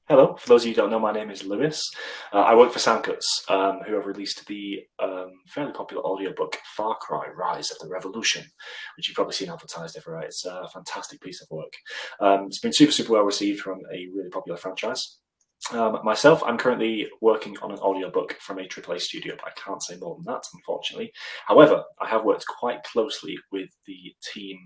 Hello, for those of you who don't know, my name is Lewis. I work for Soundcuts, who have released the fairly popular audiobook Far Cry Rise of the Revolution, which you've probably seen advertised everywhere. It's a fantastic piece of work. It's been super well received from a really popular franchise. Myself, I'm currently working on an audiobook from a AAA studio, but I can't say more than that, unfortunately. However, I have worked quite closely with the team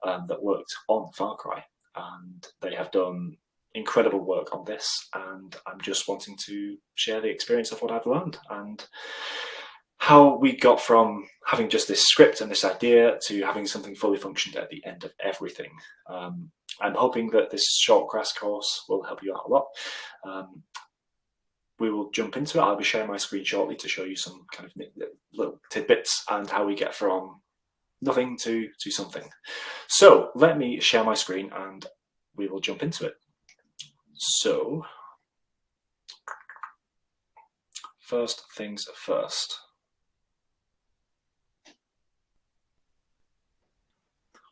that worked on Far Cry, and they have done incredible work on this, and I'm just wanting to share the experience of what I've learned and how we got from having just this script and this idea to having something fully functioned at the end of everything. I'm hoping that this short crash course will help you out a lot. We will jump into it. I'll be sharing my screen shortly to show you some kind of little tidbits and how we get from nothing to something. So let me share my screen and we will jump into it. So, first things first.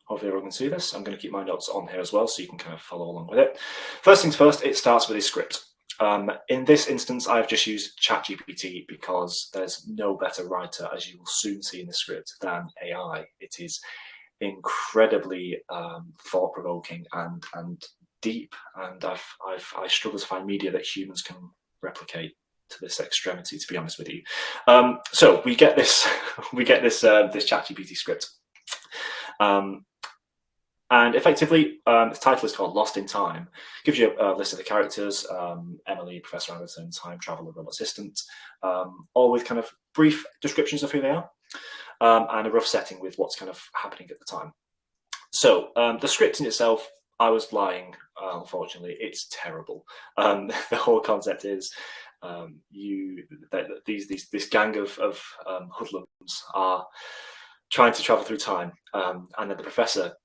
Hopefully everyone can see this. I'm going to keep my notes on here as well so you can kind of follow along with it. First things first, it starts with a script. In this instance, I've just used ChatGPT because there's no better writer, as you will soon see in the script, than AI. It is incredibly thought-provoking and deep, and I struggle to find media that humans can replicate to this extremity, to be honest with you. So we get this this ChatGPT script, and effectively its title is called Lost in Time. It gives you a list of the characters: Emily, Professor Anderson, time traveler, robot assistant, all with kind of brief descriptions of who they are, and a rough setting with what's kind of happening at the time. So the script in itself, I was lying, unfortunately. It's terrible. The whole concept is this gang of hoodlums are trying to travel through time, and then the professor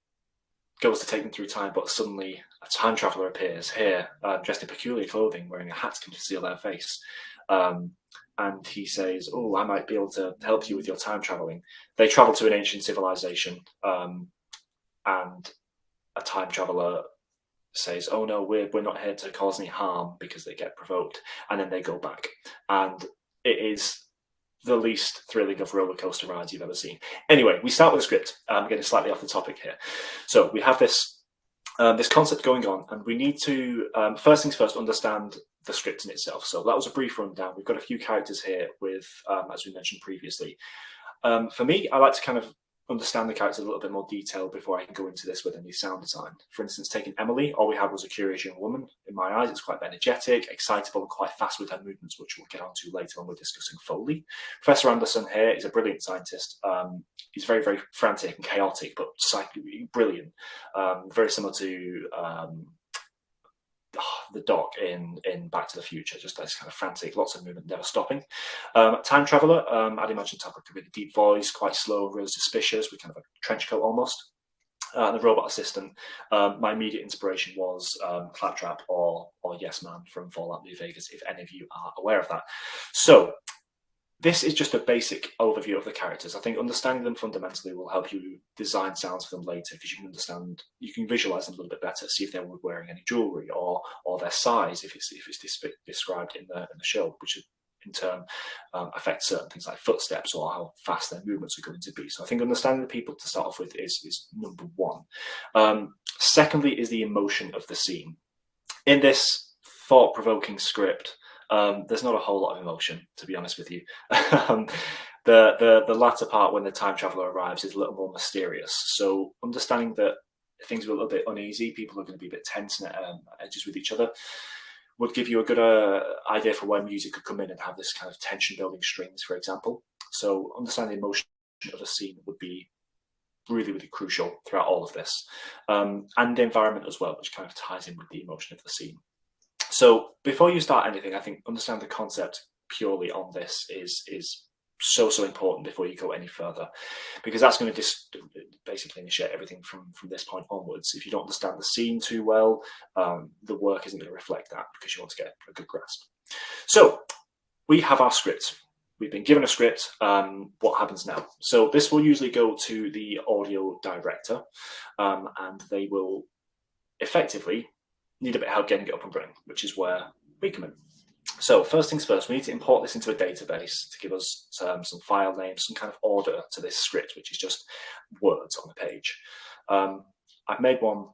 goes to take them through time, but suddenly a time traveler appears here, dressed in peculiar clothing, wearing a hat to conceal their face. And he says, "Oh, I might be able to help you with your time traveling." They travel to an ancient civilization, and a time traveler says, "Oh no, we're not here to cause any harm," because they get provoked, and then they go back, and it is the least thrilling of roller coaster rides you've ever seen. Anyway, we start with a script. I'm getting slightly off the topic here. So we have this concept going on, and we need to first things first understand the script in itself. So that was a brief rundown. We've got a few characters here with, as we mentioned previously. For me, I like to kind of understand the character in a little bit more detail before I can go into this with any sound design. For instance, taking Emily, all we had was a curious young woman. In my eyes, it's quite energetic, excitable, and quite fast with her movements, which we'll get onto later when we're discussing Foley. Professor Anderson here is a brilliant scientist. He's very frantic and chaotic, but brilliant. Very similar to the Doc in Back to the Future, just this kind of frantic, lots of movement, never stopping. Time traveler, I'd imagine to have like a really deep voice, quite slow, really suspicious, with kind of a trench coat almost. The robot assistant, my immediate inspiration was Claptrap or Yes Man from Fallout New Vegas, if any of you are aware of that. So this is just a basic overview of the characters. I think understanding them fundamentally will help you design sounds for them later, because you can visualize them a little bit better, see if they're wearing any jewelry or their size, if it's described in the show, which in turn affects certain things like footsteps or how fast their movements are going to be. So I think understanding the people to start off with is number one. Secondly is the emotion of the scene. In this thought-provoking script, there's not a whole lot of emotion, to be honest with you. The latter part, when the time traveler arrives, is a little more mysterious. So understanding that things are a little bit uneasy, people are going to be a bit tense and at edges with each other, would give you a good idea for where music could come in and have this kind of tension-building strings, for example. So understanding the emotion of a scene would be really crucial throughout all of this, and the environment as well, which kind of ties in with the emotion of the scene. So before you start anything, I think understand the concept purely on this is so important before you go any further, because that's going to just basically initiate everything from this point onwards. If you don't understand the scene too well, the work isn't going to reflect that, because you want to get a good grasp. So we have our script. We've been given a script. What happens now? So this will usually go to the audio director, and they will effectively need a bit of help getting it up and running, which is where we come in. So first things first, we need to import this into a database to give us some file names, some kind of order to this script, which is just words on the page. I've made one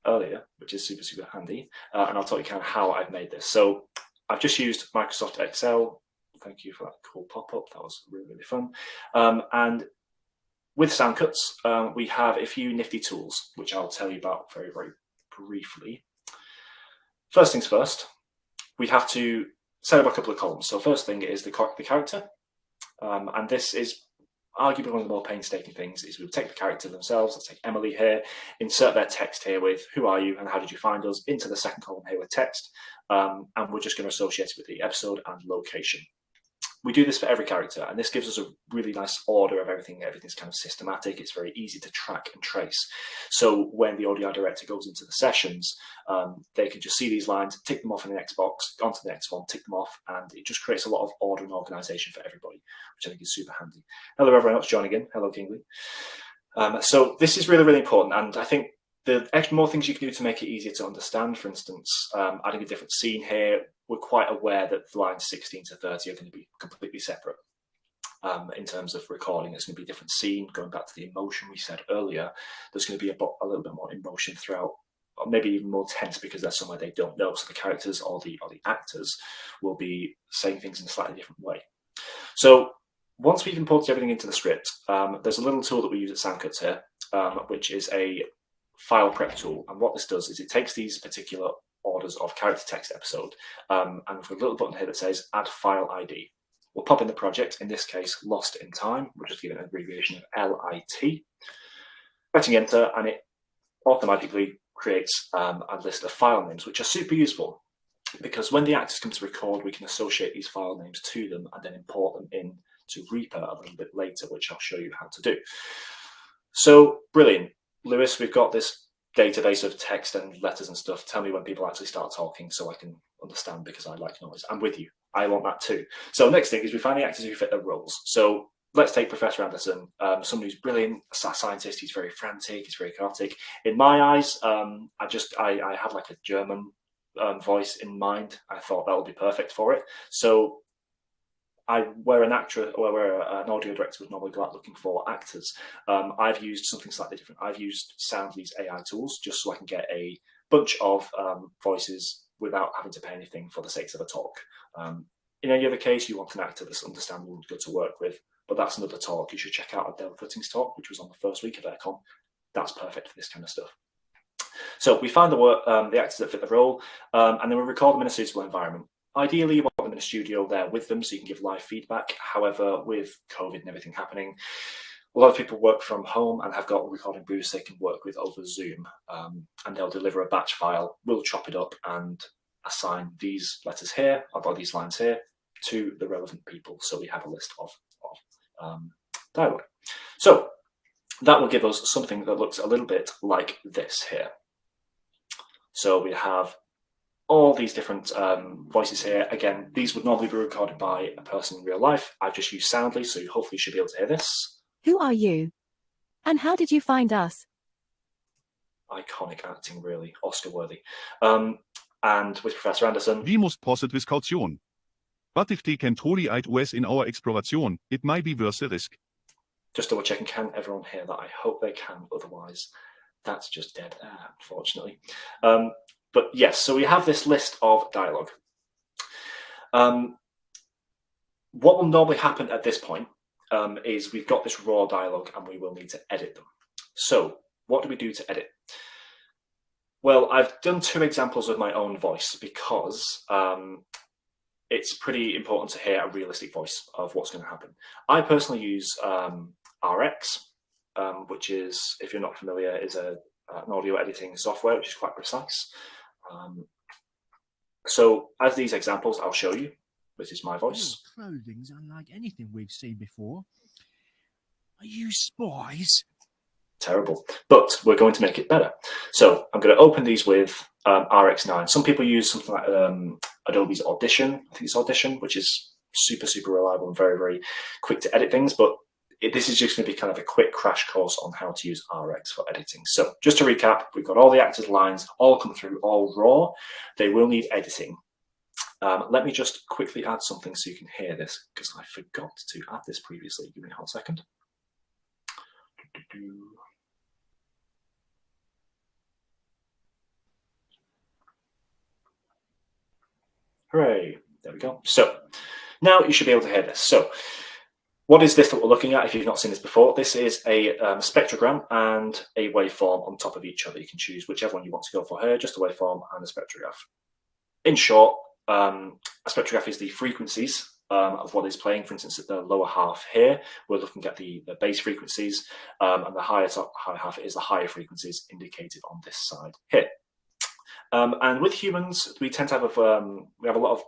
earlier, which is super, super handy, and I'll tell you kind of how I've made this. So I've just used Microsoft Excel. Thank you for that cool pop-up. That was really, really fun. And with sound cuts, we have a few nifty tools, which I'll tell you about very, very briefly. First things first, we have to set up a couple of columns. So first thing is the character. And this is arguably one of the more painstaking things is we'll take the character themselves. Let's take Emily here, insert their text here with who are you and how did you find us into the second column here with text. And we're just going to associate it with the episode and location. We do this for every character, and this gives us a really nice order of everything. Everything's kind of systematic. It's very easy to track and trace. So when the audio director goes into the sessions, they can just see these lines, tick them off in the next box, onto the next one, tick them off, and it just creates a lot of order and organization for everybody, which I think is super handy. Hello, everyone else. John again. Hello, Kingsley. So this is really, really important, and I think the extra more things you can do to make it easier to understand, for instance, adding a different scene here. We're quite aware that the lines 16 to 30 are going to be completely separate. In terms of recording, there's going to be a different scene. Going back to the emotion we said earlier, there's going to be a little bit more emotion throughout, or maybe even more tense because there's somewhere they don't know. So the characters or the actors will be saying things in a slightly different way. So once we've imported everything into the script, there's a little tool that we use at Soundcuts here, which is a file prep tool. And what this does is it takes these particular orders of character, text, episode, and we've got a little button here that says add file ID. We'll pop in the project, in this case Lost in Time. We'll just give it an abbreviation of LIT. Pressing enter, and it automatically creates a list of file names, which are super useful because when the actors come to record, we can associate these file names to them and then import them in to Reaper a little bit later, which I'll show you how to do. So brilliant. Lewis, we've got this database of text and letters and stuff. Tell me when people actually start talking so I can understand, because I like noise. I'm with you. I want that too. So next thing is we find the actors who fit their roles. So let's take Professor Anderson, somebody who's brilliant, a scientist. He's very frantic. He's very chaotic. In my eyes, I had like a German voice in mind. I thought that would be perfect for it. So where an actor or where an audio director would normally go out looking for actors, I've used something slightly different. I've used Soundly's AI tools just so I can get a bunch of voices without having to pay anything for the sake of a talk. In any other case, you want an actor that's understandable and good to work with, but that's another talk. You should check out Adele Footing's talk, which was on the first week of Aircon. That's perfect for this kind of stuff. So we find the actors that fit the role, and then we record them in a suitable environment. Ideally, you want them in a studio there with them so you can give live feedback. However, with COVID and everything happening, a lot of people work from home and have got recording booths they can work with over Zoom, and they'll deliver a batch file. We'll chop it up and assign these letters here, or these lines here, to the relevant people. So we have a list of dialogue. So that will give us something that looks a little bit like this here. So we have all these different voices here. Again, these would normally be recorded by a person in real life. I've just used Soundly, so you hopefully should be able to hear this. Who are you? And how did you find us? Iconic acting, really, Oscar-worthy. And with Professor Anderson. We must proceed with caution. But if they can truly aid us in our exploration, it might be worth the risk. Just double checking, can everyone hear that? I hope they can, otherwise that's just dead air, unfortunately. But yes, so we have this list of dialogue. What will normally happen at this point is we've got this raw dialogue and we will need to edit them. So what do we do to edit? Well, I've done 2 examples of my own voice because it's pretty important to hear a realistic voice of what's going to happen. I personally use RX, which is, if you're not familiar, is an audio editing software which is quite precise. So as these examples, I'll show you. This is my voice. Your clothing's unlike anything we've seen before. Are you spies? Terrible, but we're going to make it better. So I'm going to open these with RX9. Some people use something like Adobe's Audition. I think it's Audition, which is super, super reliable and very, very quick to edit things. But this is just going to be kind of a quick crash course on how to use RX for editing. So just to recap, we've got all the acted lines, all come through, all raw. They will need editing. Let me just quickly add something so you can hear this, because I forgot to add this previously. Give me a hot second. Hooray, there we go. So now you should be able to hear this. So what is this that we're looking at if you've not seen this before? This is a spectrogram and a waveform on top of each other. You can choose whichever one you want to go for here, just a waveform and a spectrograph. In short, a spectrograph is the frequencies of what is playing. For instance, at the lower half here, we're looking at the bass frequencies, and the higher half is the higher frequencies indicated on this side here. And with humans, we tend to have we have a lot of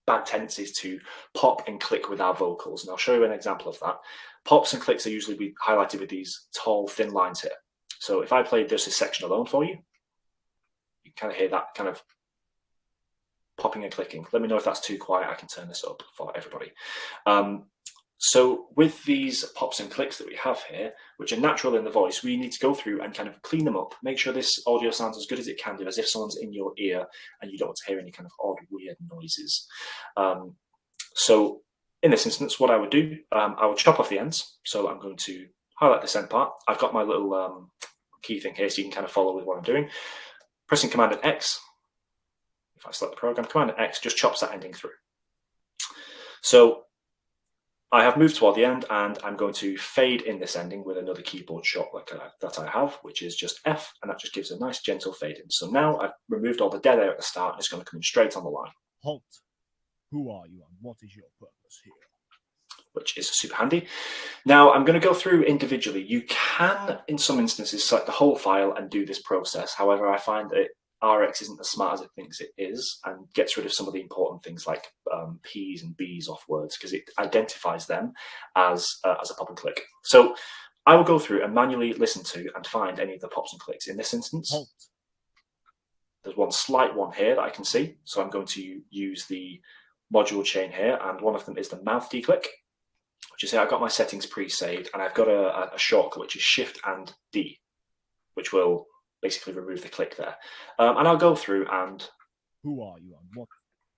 bad tendencies to pop and click with our vocals, and I'll show you an example of that. Pops and clicks are usually highlighted with these tall, thin lines here. So if I played just this section alone for you, you kind of hear that kind of popping and clicking. Let me know if that's too quiet. I can turn this up for everybody. So with these pops and clicks that we have here, which are natural in the voice, we need to go through and kind of clean them up, make sure this audio sounds as good as it can do, as if someone's in your ear and you don't want to hear any kind of odd, weird noises. So in this instance, what I would do, I would chop off the ends. So I'm going to highlight this end part. I've got my little key thing here so you can kind of follow with what I'm doing. Pressing Command and X, if I select the program, Command and X just chops that ending through. So I have moved toward the end, and I'm going to fade in this ending with another keyboard shot like that I have, which is just F, and that just gives a nice gentle fade in. So now I've removed all the dead air at the start, and it's going to come in straight on the line. Halt. Who are you and what is your purpose here? Which is super handy. Now I'm going to go through individually. You can, in some instances, select the whole file and do this process. However, I find that RX isn't as smart as it thinks it is, and gets rid of some of the important things like P's and B's off words, because it identifies them as a pop and click. So I will go through and manually listen to and find any of the pops and clicks. In this instance, Halt. There's one slight one here that I can see. So I'm going to use the module chain here, and one of them is the mouth declick, which is here. I've got my settings pre-saved, and I've got a shortcut which is Shift and D, which will basically remove the click there. And I'll go through and Who are you and what?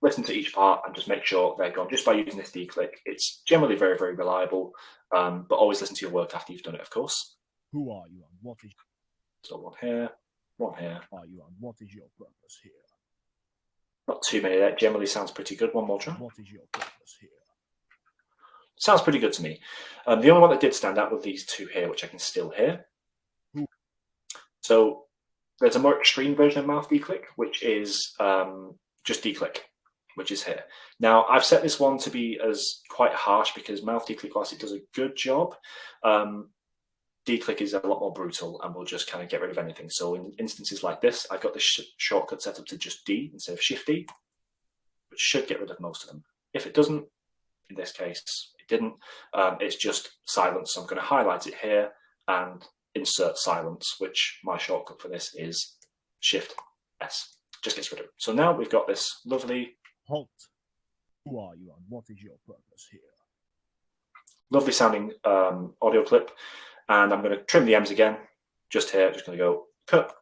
Listen to each part and just make sure they're gone just by using this declick. It's generally very, very reliable, but always listen to your work after you've done it, of course. Who are you and what is? So one here, one here. Who are you and what is your purpose here? Not too many there. Generally sounds pretty good. One more try. What is your purpose here? Sounds pretty good to me. The only one that did stand out were these two here, which I can still hear. So there's a more extreme version of mouth declick, which is just declick, which is here. Now, I've set this one to be as quite harsh because mouth declick, whilst it does a good job, declick is a lot more brutal and will just kind of get rid of anything. So in instances like this, I've got this shortcut set up to just D instead of Shift D, which should get rid of most of them. If it doesn't, in this case, it didn't, it's just silence. So I'm going to highlight it here and insert silence, which my shortcut for this is Shift S. Just gets rid of it. So now we've got this lovely... Halt. Who are you and what is your purpose here? Lovely sounding audio clip. And I'm going to trim the M's again, just here. Just going to go cut,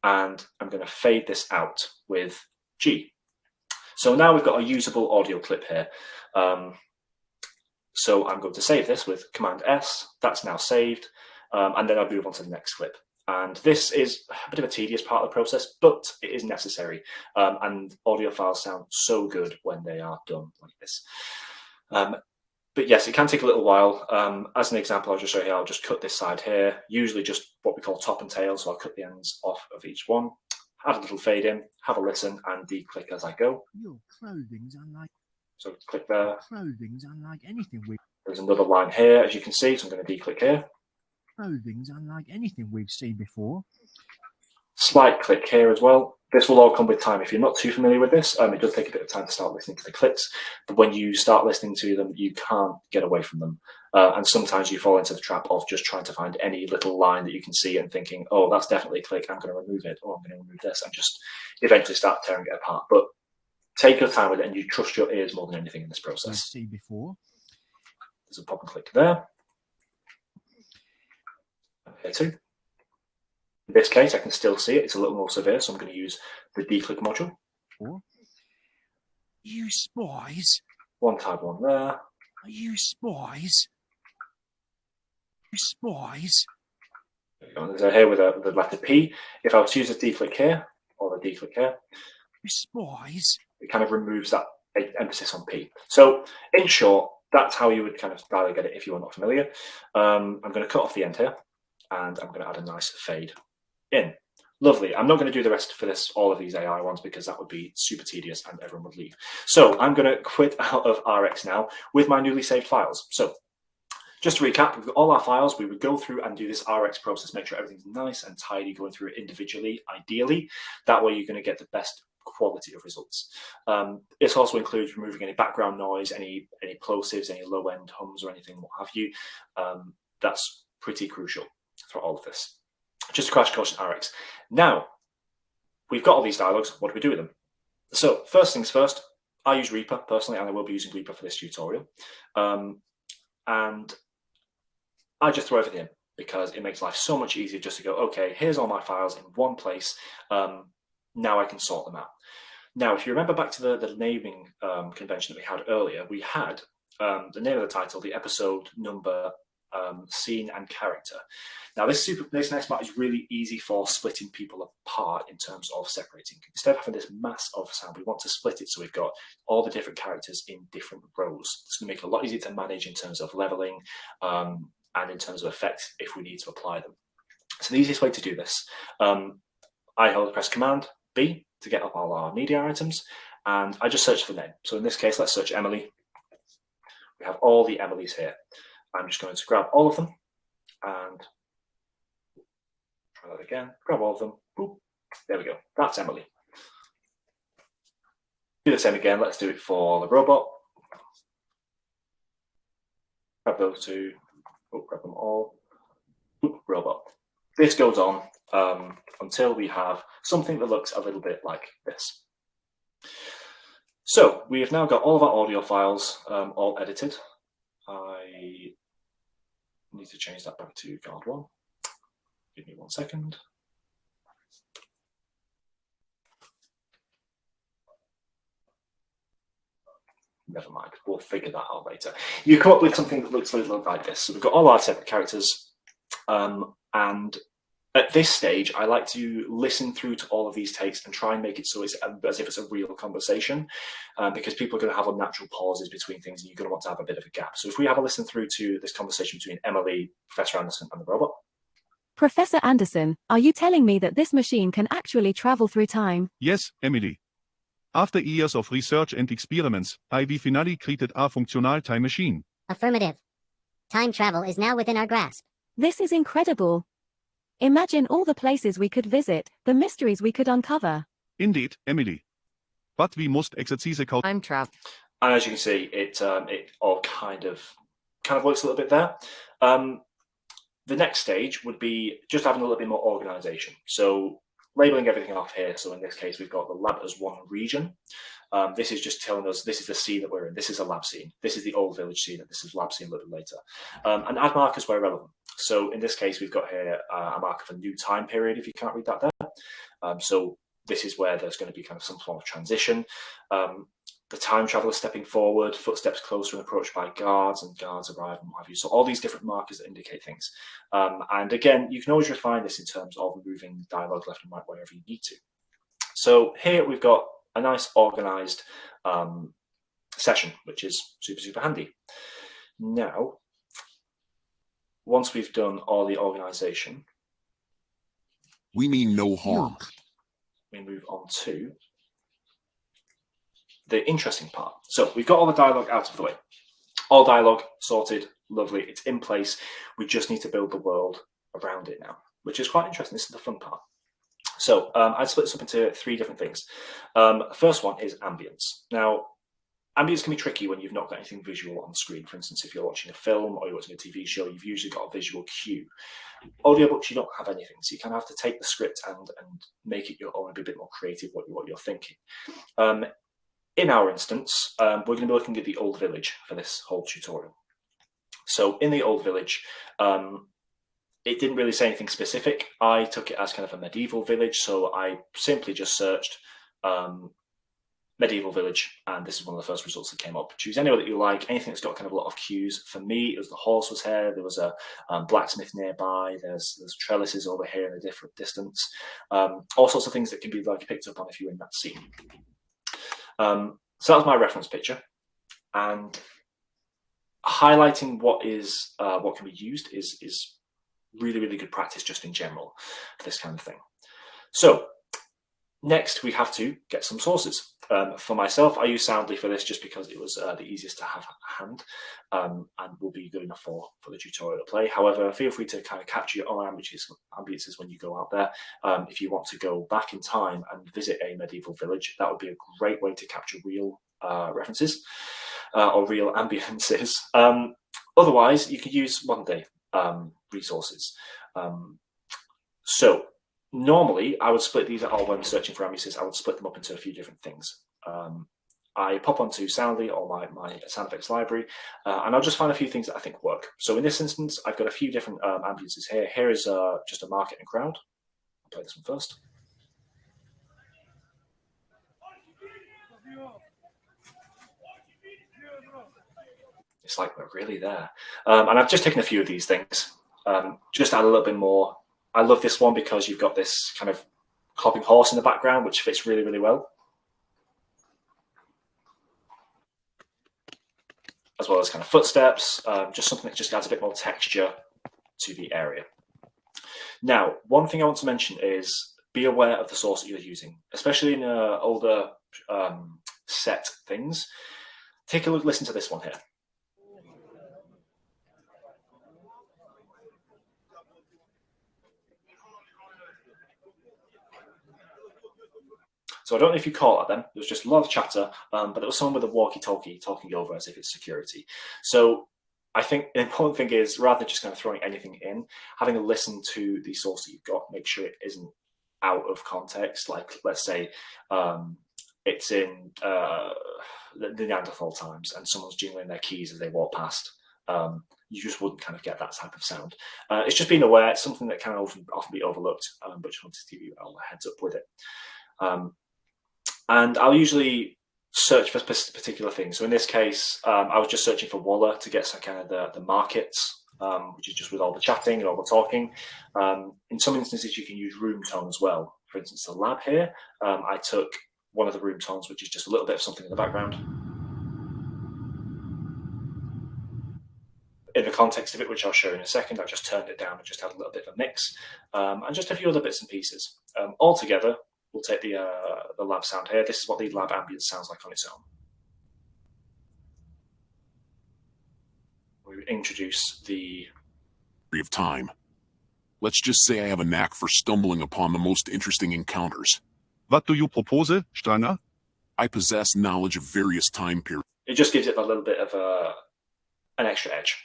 and I'm going to fade this out with G. So now we've got a usable audio clip here. So I'm going to save this with Command S. That's now saved. And then I'll move on to the next clip. And this is a bit of a tedious part of the process, but it is necessary. And audio files sound so good when they are done like this. But yes, it can take a little while. As an example, I'll just show you, I'll just cut this side here, usually just what we call top and tail. So I'll cut the ends off of each one, add a little fade in, have a listen, and declick as I go. Your clothing's unlike. So click there. Clothing's unlike anything we. There's another line here, as you can see. So I'm going to declick here. Clothing's unlike anything we've seen before. Slight click here as well. This will all come with time. If you're not too familiar with this, it does take a bit of time to start listening to the clicks. But when you start listening to them, you can't get away from them. And sometimes you fall into the trap of just trying to find any little line that you can see and thinking, oh, that's definitely a click, I'm going to remove it, or I'm going to remove this, and just eventually start tearing it apart. But take your time with it, and you trust your ears more than anything in this process. See before. There's a pop and click there. Here too. In this case, I can still see it. It's a little more severe, so I'm going to use the declick module. Or, you spies? One type one there. Are you spies? You spies? So here with the letter P, if I was to use the declick here, or the declick here, You spies? it kind of removes that emphasis on P. So in short, that's how you would kind of dial get it if you are not familiar. I'm going to cut off the end here, and I'm going to add a nice fade in. Lovely. I'm not going to do the rest for this, all of these AI ones, because that would be super tedious and everyone would leave. So I'm going to quit out of RX now with my newly saved files. So just to recap, we've got all our files. We would go through and do this RX process, make sure everything's nice and tidy, going through it individually, ideally. That way you're going to get the best quality of results. This also includes removing any background noise, any plosives, any low-end hums or anything, what have you. That's pretty crucial for all of this. Just a crash course in RX. Now, we've got all these dialogues. What do we do with them? So first things first, I use Reaper personally, and I will be using Reaper for this tutorial. And I just throw everything in because it makes life so much easier just to go, okay, here's all my files in one place. Now I can sort them out. Now, if you remember back to the naming convention that we had earlier, we had the name of the title, the episode number, scene and character. Now this next part is really easy for splitting people apart in terms of separating. Instead of having this mass of sound, we want to split it so we've got all the different characters in different rows. It's going to make it a lot easier to manage in terms of leveling and in terms of effects if we need to apply them. So the easiest way to do this, I press Command B to get up all our media items, and I just search for the name. So in this case, let's search Emily. We have all the Emilys here. I'm just going to grab all of them and try that again. Grab all of them. Boop. There we go. That's Emily. Do the same again. Let's do it for the robot. Grab those two. Oh, grab them all. Boop, robot. This goes on until we have something that looks a little bit like this. So we have now got all of our audio files all edited. I need to change that back to guard 1. Give me 1 second. Never mind, we'll figure that out later. You come up with something that looks a little like this. So we've got all our separate characters, and at this stage, I like to listen through to all of these takes and try and make it so it's as if it's a real conversation, because people are going to have unnatural pauses between things and you're going to want to have a bit of a gap. So if we have a listen through to this conversation between Emily, Professor Anderson, and the robot. Professor Anderson, are you telling me that this machine can actually travel through time? Yes, Emily. After years of research and experiments, we finally created a functional time machine. Affirmative. Time travel is now within our grasp. This is incredible. Imagine all the places we could visit, the mysteries we could uncover. Indeed, Emily. But we must exercise Time travel. And as you can see, it all kind of works a little bit there. The next stage would be just having a little bit more organization. So labeling everything off here. So in this case, we've got the lab as one region. This is just telling us this is the scene that we're in. This is a lab scene. This is the old village scene, and this is lab scene a little bit later. And add markers where relevant. So in this case, we've got here a marker for new time period, if you can't read that there. So this is where there's going to be kind of some form of transition. The time traveler stepping forward, footsteps closer and approached by guards, and guards arrive and what have you. So all these different markers that indicate things. And again, you can always refine this in terms of moving dialogue left and right wherever you need to. So here we've got a nice organized session, which is super, super handy. Now, once we've done all the organization, we mean no harm. We move on to the interesting part. So we've got all the dialogue out of the way. All dialogue sorted, lovely, it's in place. We just need to build the world around it now, which is quite interesting. This is the fun part. So I'd split this up into 3 different things. The first one is ambience. Now, ambience can be tricky when you've not got anything visual on screen. For instance, if you're watching a film or you're watching a TV show, you've usually got a visual cue. Audiobooks, you don't have anything, so you kind of have to take the script and make it your own and be a bit more creative what you're thinking. In our instance, we're going to be looking at the Old Village for this whole tutorial. So in the Old Village, it didn't really say anything specific. I took it as kind of a medieval village, so I simply just searched medieval village, and this is one of the first results that came up. Choose anywhere that you like, anything that's got kind of a lot of cues. For me, it was the horse was here, there was a blacksmith nearby, there's trellises over here in a different distance, all sorts of things that can be like picked up on if you're in that scene. So that was my reference picture, and highlighting what can be used is really, really good practice just in general for this kind of thing. So next we have to get some sources. For myself, I use Soundly for this just because it was the easiest to have at hand, and will be good enough for the tutorial to play. However, feel free to kind of capture your own ambiences when you go out there. If you want to go back in time and visit a medieval village, that would be a great way to capture real references or real ambiences. Otherwise, you could use modern day resources. So normally I would split these out when searching for ambiences. I would split them up into a few different things. I pop onto Soundly or my sound effects library, and I'll just find a few things that I think work. So in this instance, I've got a few different ambiences here. Here is just a market and crowd. I'll play this one first. It's like we're really there. And I've just taken a few of these things, just add a little bit more. I love this one because you've got this kind of clopping horse in the background, which fits really, really well. As well as kind of footsteps, just something that just adds a bit more texture to the area. Now, one thing I want to mention is be aware of the source that you're using, especially in older set things. Take a look, listen to this one here. So I don't know if you caught that then. There was just a lot of chatter, but there was someone with a walkie-talkie talking over as if it's security. So I think the important thing is, rather than just kind of throwing anything in, having a listen to the source that you've got, make sure it isn't out of context. Like, let's say it's in the Neanderthal times and someone's jingling their keys as they walk past. You just wouldn't kind of get that type of sound. It's just being aware. It's something that can often be overlooked, but just wanted to give you a heads up with it. And I'll usually search for particular things. So in this case, I was just searching for Waller to get some kind of the markets, which is just with all the chatting and all the talking. In some instances, you can use room tone as well. For instance, the lab here, I took one of the room tones, which is just a little bit of something in the background. In the context of it, which I'll show in a second, I've just turned it down and just had a little bit of a mix, and just a few other bits and pieces. All together, we'll take the lab sound here. This is what the lab ambience sounds like on its own. We introduce the of time. Let's just say I have a knack for stumbling upon the most interesting encounters. What do you propose, Stranger? I possess knowledge of various time periods. It just gives it a little bit of an extra edge.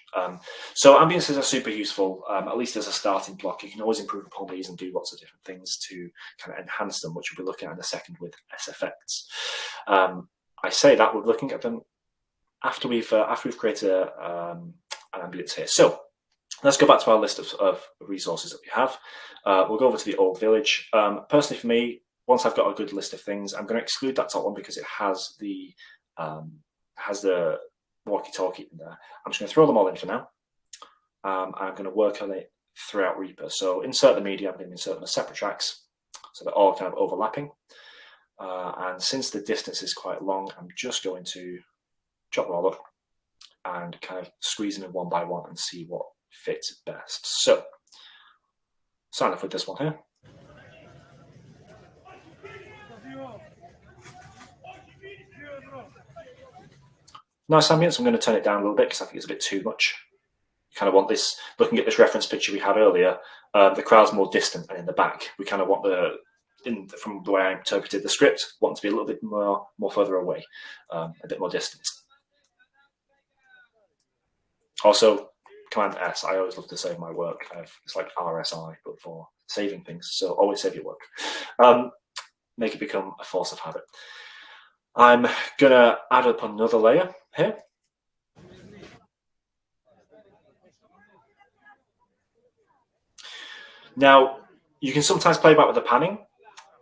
So ambiences are super useful, at least as a starting block. You can always improve upon these and do lots of different things to kind of enhance them, which we'll be looking at in a second with SFX. I say that we're looking at them after we've created an ambience here. So let's go back to our list of resources that we have. We'll go over to the old village. Personally, for me, once I've got a good list of things, I'm going to exclude that top one because it has the walkie-talkie in there. I'm just going to throw them all in for now. I'm going to work on it throughout Reaper. So insert the media, I'm going to insert them as separate tracks, so they're all kind of overlapping. And since the distance is quite long, I'm just going to chop them all up and kind of squeeze them in one by one and see what fits best. So sign off with this one here. Nice ambience. I'm going to turn it down a little bit because I think it's a bit too much. You kind of want this, looking at this reference picture we had earlier, the crowd's more distant and in the back. We kind of want from the way I interpreted the script, want to be a little bit more further away, a bit more distant. Also, Command S, I always love to save my work. It's like RSI, but for saving things. So always save your work. Make it become a force of habit. I'm going to add up another layer here. Now, you can sometimes play back with the panning.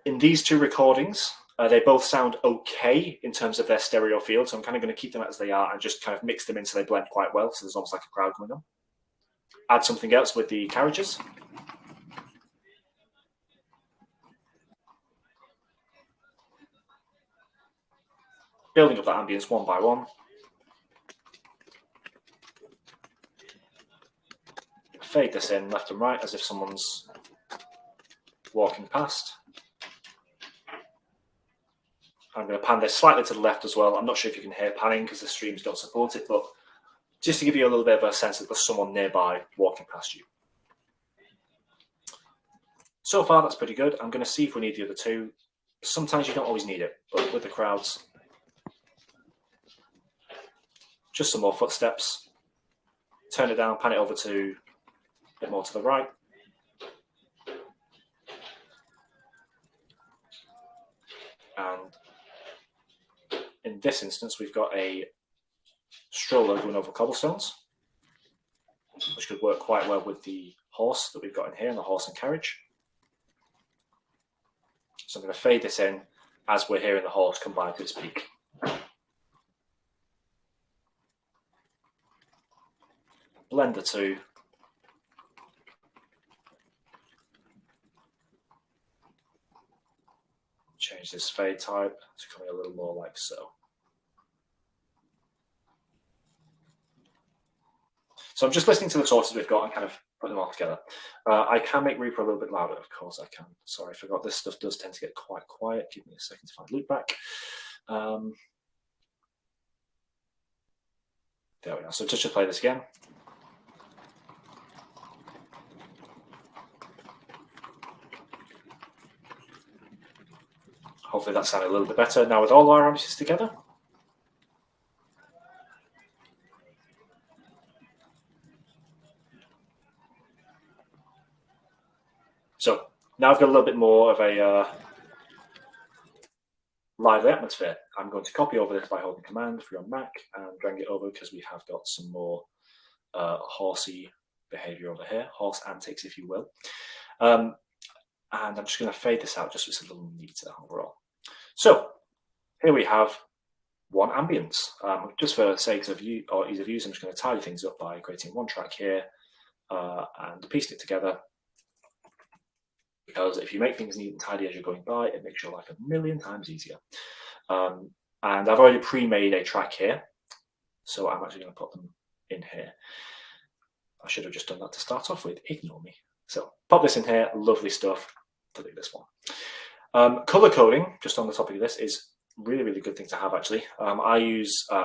In these two recordings, they both sound okay in terms of their stereo field, so I'm kind of going to keep them as they are and just kind of mix them in so they blend quite well, so there's almost like a crowd going on. Add something else with the carriages. Building up that ambience one by one. Fade this in left and right as if someone's walking past. I'm going to pan this slightly to the left as well. I'm not sure if you can hear panning because the streams don't support it, but just to give you a little bit of a sense that there's someone nearby walking past you. So far, that's pretty good. I'm going to see if we need the other two. Sometimes you don't always need it, but with the crowds, just some more footsteps. Turn it down, pan it over to a bit more to the right. And in this instance, we've got a stroller going over cobblestones, which could work quite well with the horse that we've got in here and the horse and carriage. So I'm going to fade this in as we're hearing the horse come by to its peak. Blend the two. Change this fade type to coming a little more like so. So I'm just listening to the sources we've got and kind of putting them all together. I can make Reaper a little bit louder, of course I can. Sorry, I forgot this stuff does tend to get quite quiet. Give me a second to find loopback. There we are. So just to play this again. Hopefully that sounded a little bit better. Now with all our ambiences together. So now I've got a little bit more of a lively atmosphere. I'm going to copy over this by holding Command for your Mac and drag it over because we have got some more horsey behavior over here, horse antics, if you will. And I'm just going to fade this out just so it's a little neater overall. So here we have one ambience. Just for sake of ease of use, I'm just going to tidy things up by creating one track here and piecing it together. Because if you make things neat and tidy as you're going by, it makes your life a million times easier. And I've already pre-made a track here, so I'm actually going to put them in here. I should have just done that to start off with. Ignore me. So pop this in here. Lovely stuff. Delete this one. Color coding, just on the topic of this, is really, really good thing to have actually. I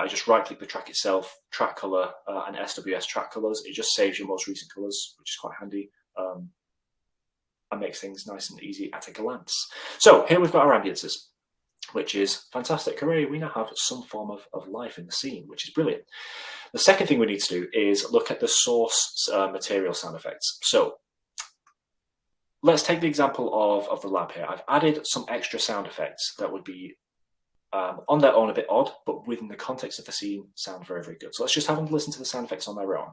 just right-click the track itself, track color, and SWS track colors. It just saves your most recent colors, which is quite handy. And makes things nice and easy at a glance. So here we've got our ambiences, which is fantastic. Hooray, we now have some form of life in the scene, which is brilliant. The second thing we need to do is look at the source material sound effects. So let's take the example of the lab here. I've added some extra sound effects that would be on their own a bit odd, but within the context of the scene sound very, very good. So let's just have them listen to the sound effects on their own.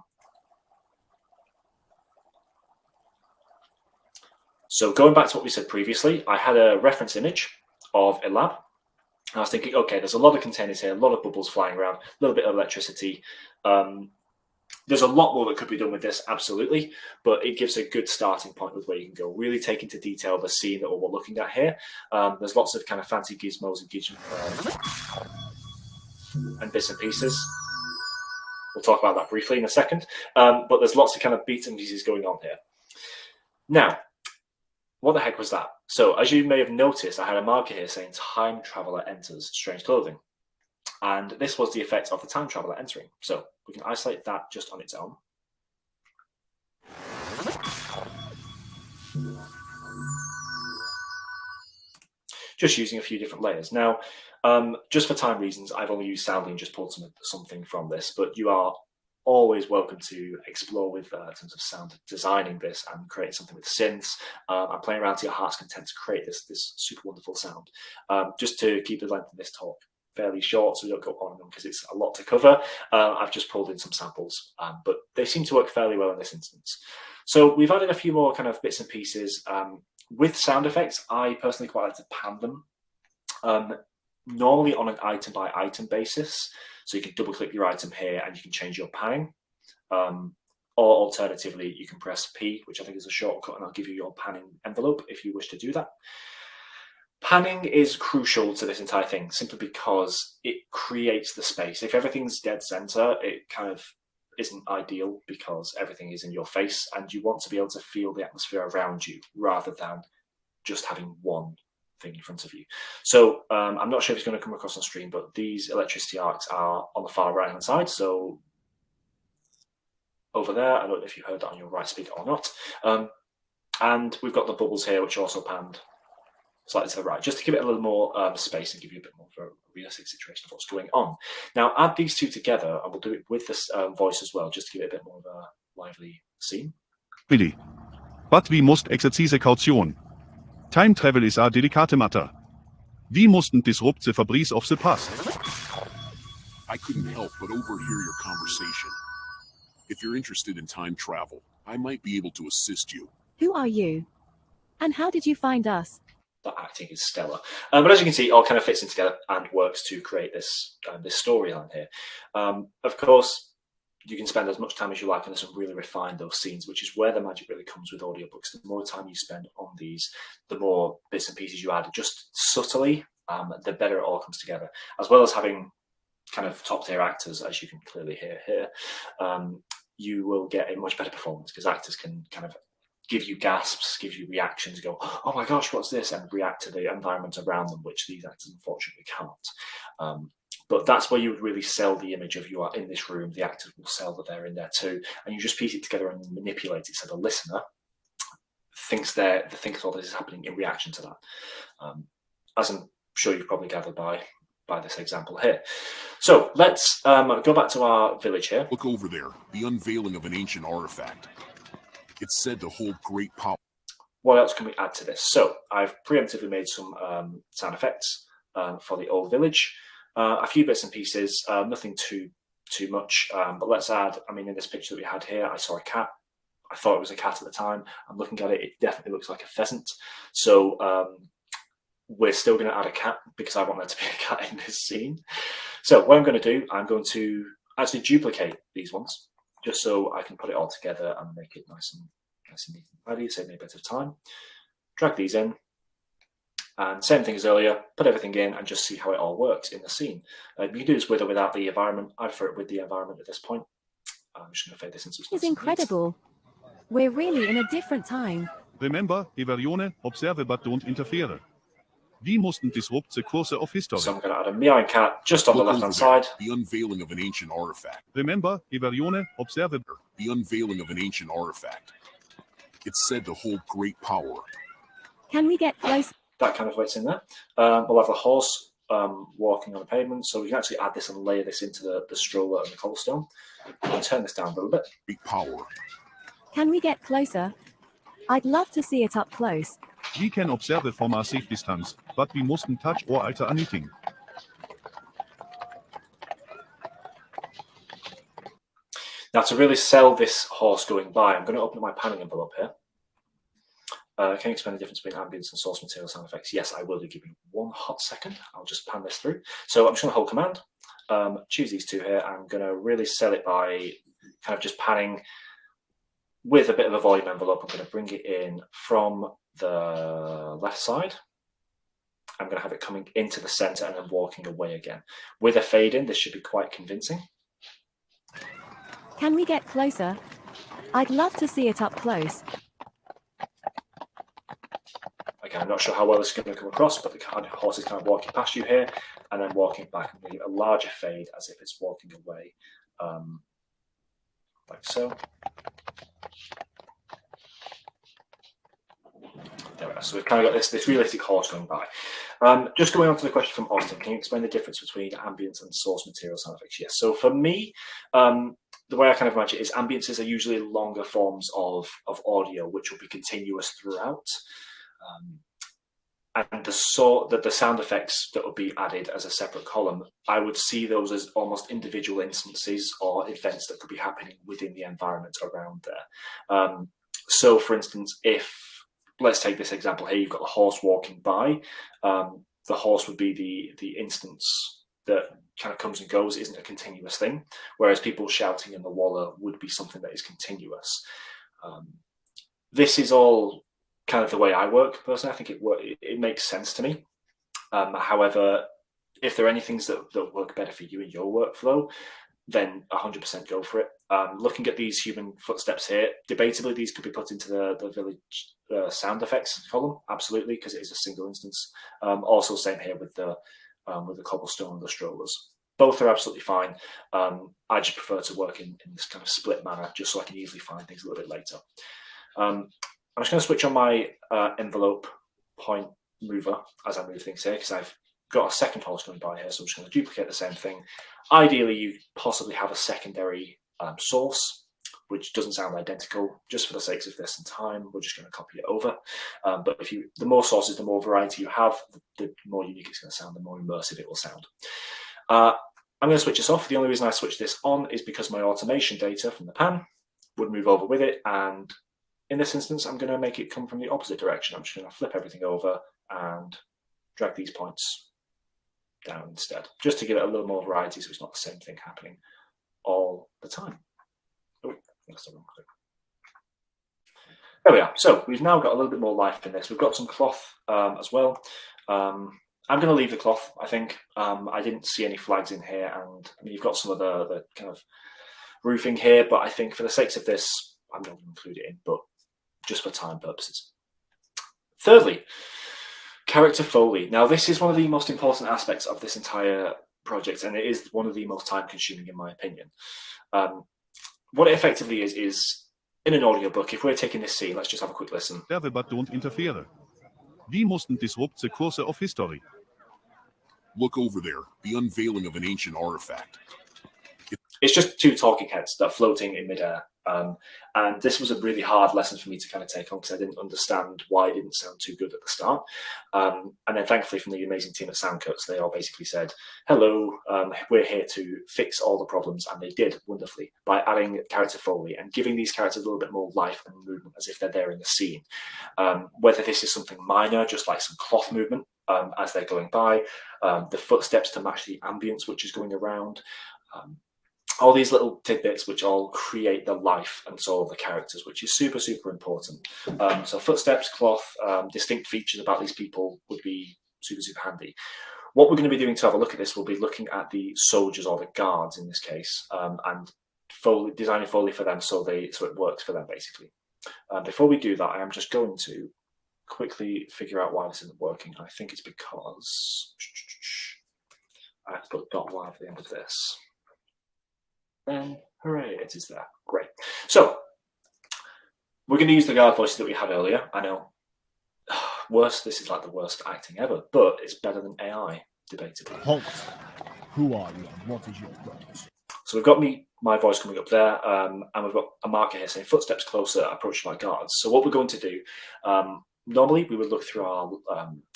So going back to what we said previously, I had a reference image of a lab. I was thinking, okay, there's a lot of containers here, a lot of bubbles flying around, a little bit of electricity. There's a lot more that could be done with this, absolutely, but it gives a good starting point with where you can go. Really take into detail the scene that we're looking at here. There's lots of kind of fancy gizmos and bits and pieces. We'll talk about that briefly in a second. But there's lots of kind of bits and pieces going on here. Now, what the heck was that? So as you may have noticed, I had a marker here saying time traveler enters strange clothing. And this was the effect of the time traveler entering. So we can isolate that just on its own. Just using a few different layers. Now, just for time reasons, I've only used Soundly and just pulled something from this, but you are always welcome to explore with in terms of sound designing this and creating something with synths and playing around to your heart's content to create this super wonderful sound. Just to keep the length of this talk fairly short, so we don't go on them because it's a lot to cover. I've just pulled in some samples, but they seem to work fairly well in this instance. So we've added a few more kind of bits and pieces. With sound effects, I personally quite like to pan them, normally on an item by item basis. So you can double click your item here and you can change your panning. Or alternatively, you can press P, which I think is a shortcut, and I'll give you your panning envelope if you wish to do that. Panning is crucial to this entire thing, simply because it creates the space. If everything's dead center, it kind of isn't ideal because everything is in your face, and you want to be able to feel the atmosphere around you rather than just having one thing in front of you. So I'm not sure if it's going to come across on stream, but these electricity arcs are on the far right hand side. So over there, I don't know if you heard that on your right speaker or not. And we've got the bubbles here, which are also panned slightly to the right, just to give it a little more space and give you a bit more of a realistic situation of what's going on. Now, add these two together, and we'll do it with this voice as well, just to give it a bit more of a lively scene. Billy. But wie musst exercise Kaution. Time travel is a delicate matter. Wie mussten disrupt the fabrice of the past. I couldn't help but overhear your conversation. If you're interested in time travel, I might be able to assist you. Who are you? And how did you find us? That acting is stellar. But as you can see, it all kind of fits in together and works to create this this storyline here. Of course, you can spend as much time as you like on this and really refine those scenes, which is where the magic really comes with audiobooks. The more time you spend on these, the more bits and pieces you add, just subtly, the better it all comes together. As well as having kind of top tier actors, as you can clearly hear here, you will get a much better performance because actors can kind of give you gasps, give you reactions, go, oh my gosh, what's this? And react to the environment around them, which these actors unfortunately cannot. But that's where you would really sell the image of you are in this room. The actors will sell that they're in there too. And you just piece it together and manipulate it so the listener thinks all this is happening in reaction to that. As I'm sure you've probably gathered by this example here. So let's go back to our village here. Look over there, the unveiling of an ancient artifact. It's said to hold great power. What else can we add to this? So I've preemptively made some sound effects for the old village. A few bits and pieces, nothing too much, but let's add, I mean, in this picture that we had here, I saw a cat. I thought it was a cat at the time. I'm looking at it, it definitely looks like a pheasant. So we're still going to add a cat because I want there to be a cat in this scene. So what I'm going to do, I'm going to actually duplicate these ones just so I can put it all together and make it nice and neat and ready, save me a bit of time. Drag these in, and same thing as earlier, put everything in and just see how it all works in the scene. You can do this with or without the environment. I prefer it with the environment at this point. I'm just going to fade this into It's incredible. We're really in a different time. Remember, Evarione, observe but don't interfere. Wie mussten disrupt the course of history. So I'm going to add a meowing cat just on the Look left-hand over there, side. the unveiling of an ancient artifact. Remember, Evarione, observe. The unveiling of an ancient artifact. It's said to hold great power. Can we get close? That kind of fits in there. We'll have the horse walking on the pavement, so we can actually add this and layer this into the stroller and the cobblestone. I'll turn this down a little bit. Great power. Can we get closer? I'd love to see it up close. We can observe from a safe distance, but we mustn't touch or alter anything. Now, to really sell this horse going by, I'm going to open up my panning envelope here. Can you explain the difference between ambience and source material sound effects? Yes, I will do. Give me one hot second. I'll just pan this through. So I'm just going to hold command, choose these two here. I'm going to really sell it by kind of just panning with a bit of a volume envelope. I'm going to bring it in from the left side. I'm going to have it coming into the center and then walking away again. With a fade in, this should be quite convincing. Can we get closer? I'd love to see it up close. Okay, I'm not sure how well this is going to come across, but the horse is kind of walking past you here and then walking back and giving a larger fade as if it's walking away, like so. There we are. So we've kind of got this realistic horse going by. Just going on to the question from Austin, can you explain the difference between ambience and source material sound effects? Yes. So for me, the way I kind of imagine it is ambiences are usually longer forms of audio, which will be continuous throughout. and the sound effects that would be added as a separate column, I would see those as almost individual instances or events that could be happening within the environment around there. So, for instance, if, let's take this example here, you've got the horse walking by, the horse would be the instance that kind of comes and goes, isn't a continuous thing, whereas people shouting in the Waller would be something that is continuous. This is all kind of the way I work personally. I think it makes sense to me. However, if there are any things that work better for you in your workflow, then 100% go for it. Looking at these human footsteps here, debatably these could be put into the village sound effects column, absolutely, because it is a single instance. Also, same here with the cobblestone and the strollers. Both are absolutely fine. I just prefer to work in this kind of split manner, just so I can easily find things a little bit later. I'm just going to switch on my envelope point mover as I move things here, because I've got a second horse going by here, so I'm just going to duplicate the same thing. Ideally, you possibly have a secondary source, which doesn't sound identical. Just for the sakes of this and time, we're just going to copy it over. But the more sources, the more variety you have, the more unique it's going to sound, the more immersive it will sound. I'm going to switch this off. The only reason I switch this on is because my automation data from the pan would move over with it, and in this instance, I'm going to make it come from the opposite direction. I'm just going to flip everything over and drag these points down instead, just to give it a little more variety so it's not the same thing happening all the time. Oh, that's the wrong click. There we are. So we've now got a little bit more life in this. We've got some cloth as well. I'm going to leave the cloth, I think. I didn't see any flags in here, and I mean, you've got some of the kind of roofing here, but I think for the sakes of this, I'm not going to include it in, but just for time purposes. Thirdly, character foley. Now, this is one of the most important aspects of this entire project, and it is one of the most time-consuming, in my opinion. What it effectively is in an audiobook, if we're taking this scene, let's just have a quick listen. But don't interfere. We mustn't disrupt the course of history. Look over there, the unveiling of an ancient artifact. It's just two talking heads that are floating in midair. And this was a really hard lesson for me to kind of take on, because I didn't understand why it didn't sound too good at the start. And then thankfully from the amazing team at Soundcuts, they all basically said, hello, we're here to fix all the problems. And they did wonderfully by adding character foley and giving these characters a little bit more life and movement as if they're there in the scene. Whether this is something minor, just like some cloth movement as they're going by, the footsteps to match the ambience which is going around, all these little tidbits which all create the life and soul of the characters, which is super, super important. So footsteps, cloth, distinct features about these people would be super, super handy. What we're going to be doing to have a look at this, we'll be looking at the soldiers or the guards in this case, and designing foley for them so it works for them basically. Before we do that, I am just going to quickly figure out why this isn't working. I think it's because I have to put .y at the end of this. Then, hooray, it is there. Great. So, we're going to use the guard voices that we had earlier. I know, this is like the worst acting ever, but it's better than AI, debatably. Halt. Who are you and what is your purpose? So we've got my voice coming up there, and we've got a marker here saying footsteps closer, approach my guards. So what we're going to do, normally we would look through our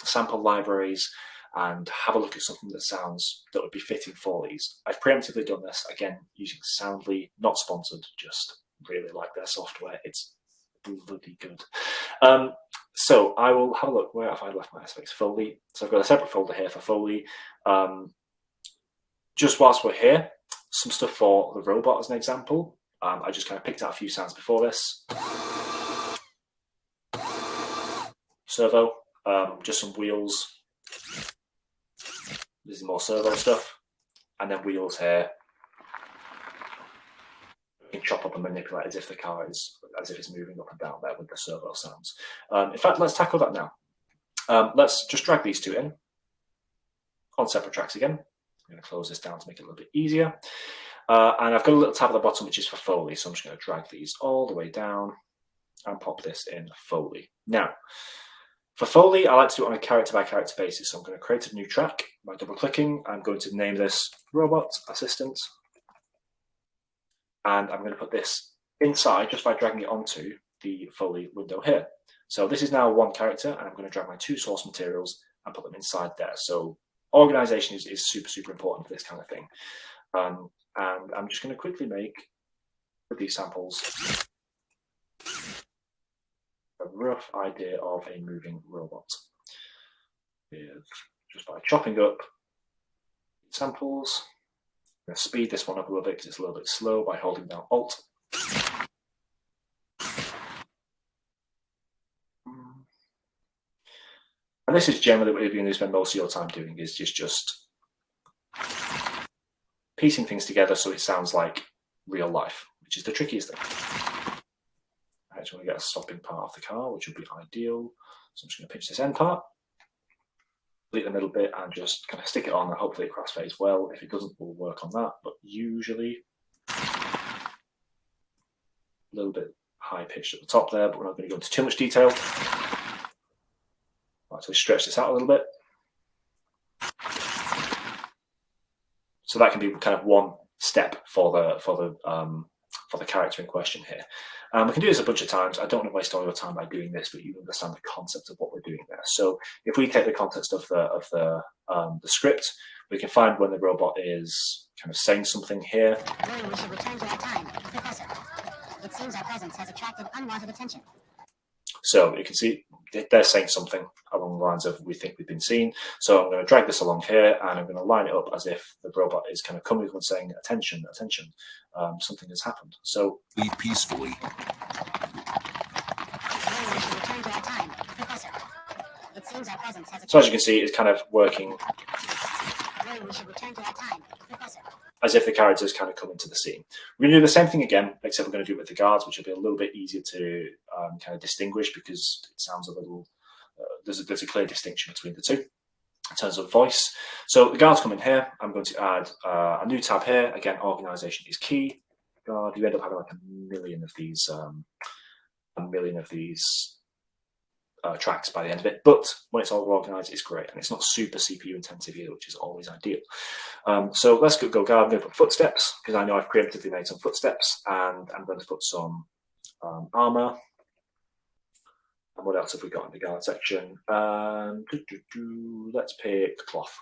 sample libraries and have a look at something that would be fitting for these. I've preemptively done this, again, using Soundly, not sponsored, just really like their software. It's bloody good. So I will have a look. Where have I left my aspects? Foley. So I've got a separate folder here for Foley. Just whilst we're here, some stuff for the robot as an example. I just kind of picked out a few sounds before this. Servo, just some wheels. This is more servo stuff. And then wheels here. You can chop up and manipulate as if the car is, as if it's moving up and down there with the servo sounds. In fact, let's tackle that now. Let's just drag these two in on separate tracks again. I'm going to close this down to make it a little bit easier. And I've got a little tab at the bottom, which is for Foley. So I'm just going to drag these all the way down and pop this in Foley. Now, for Foley, I like to do it on a character by character basis. So I'm going to create a new track by double clicking. I'm going to name this Robot Assistant. And I'm going to put this inside just by dragging it onto the Foley window here. So this is now one character, and I'm going to drag my 2 source materials and put them inside there. So organization is super, super important for this kind of thing. And I'm just going to quickly make, with these samples, a rough idea of a moving robot. Just by chopping up samples. I'm going to speed this one up a little bit because it's a little bit slow by holding down Alt. And this is generally what you're going to spend most of your time doing, is just piecing things together so it sounds like real life, which is the trickiest thing. I actually want to get a stopping part of the car, which would be ideal. So I'm just going to pinch this end part, delete the middle bit, and just kind of stick it on, and hopefully it crossfades well. If it doesn't, we'll work on that. But usually a little bit high pitched at the top there, but we're not going to go into too much detail. I'll actually stretch this out a little bit. So that can be kind of one step for the character in question here. We can do this a bunch of times. I don't want to waste all your time by doing this, but you understand the concept of what we're doing there. So if we take the context of the script, we can find when the robot is kind of saying something here. We should return to our time, Professor. It seems our presence has attracted unwanted attention. So you can see they're saying something along the lines of, we think we've been seen. So I'm going to drag this along here, and I'm going to line it up as if the robot is kind of coming and saying, attention, attention, something has happened. So Leave peacefully. We should return to our time, Professor. It seems our presence has as you can see, it's kind of working We should return to our time, Professor. as if the characters kind of come into the scene. We're going to do the same thing again, except we're going to do it with the guards, which will be a little bit easier to kind of distinguish, because it sounds a little, there's a clear distinction between the two in terms of voice. So the guards come in here. I'm going to add a new tab here. Again, organization is key. God, you end up having like a million of these tracks by the end of it, but when it's all organized, it's great, and it's not super CPU intensive either, which is always ideal. So let's go guard. I'm going to put footsteps, because I know I've preemptively made some footsteps, and I'm going to put some armor. And what else have we got in the guard section? Let's pick cloth.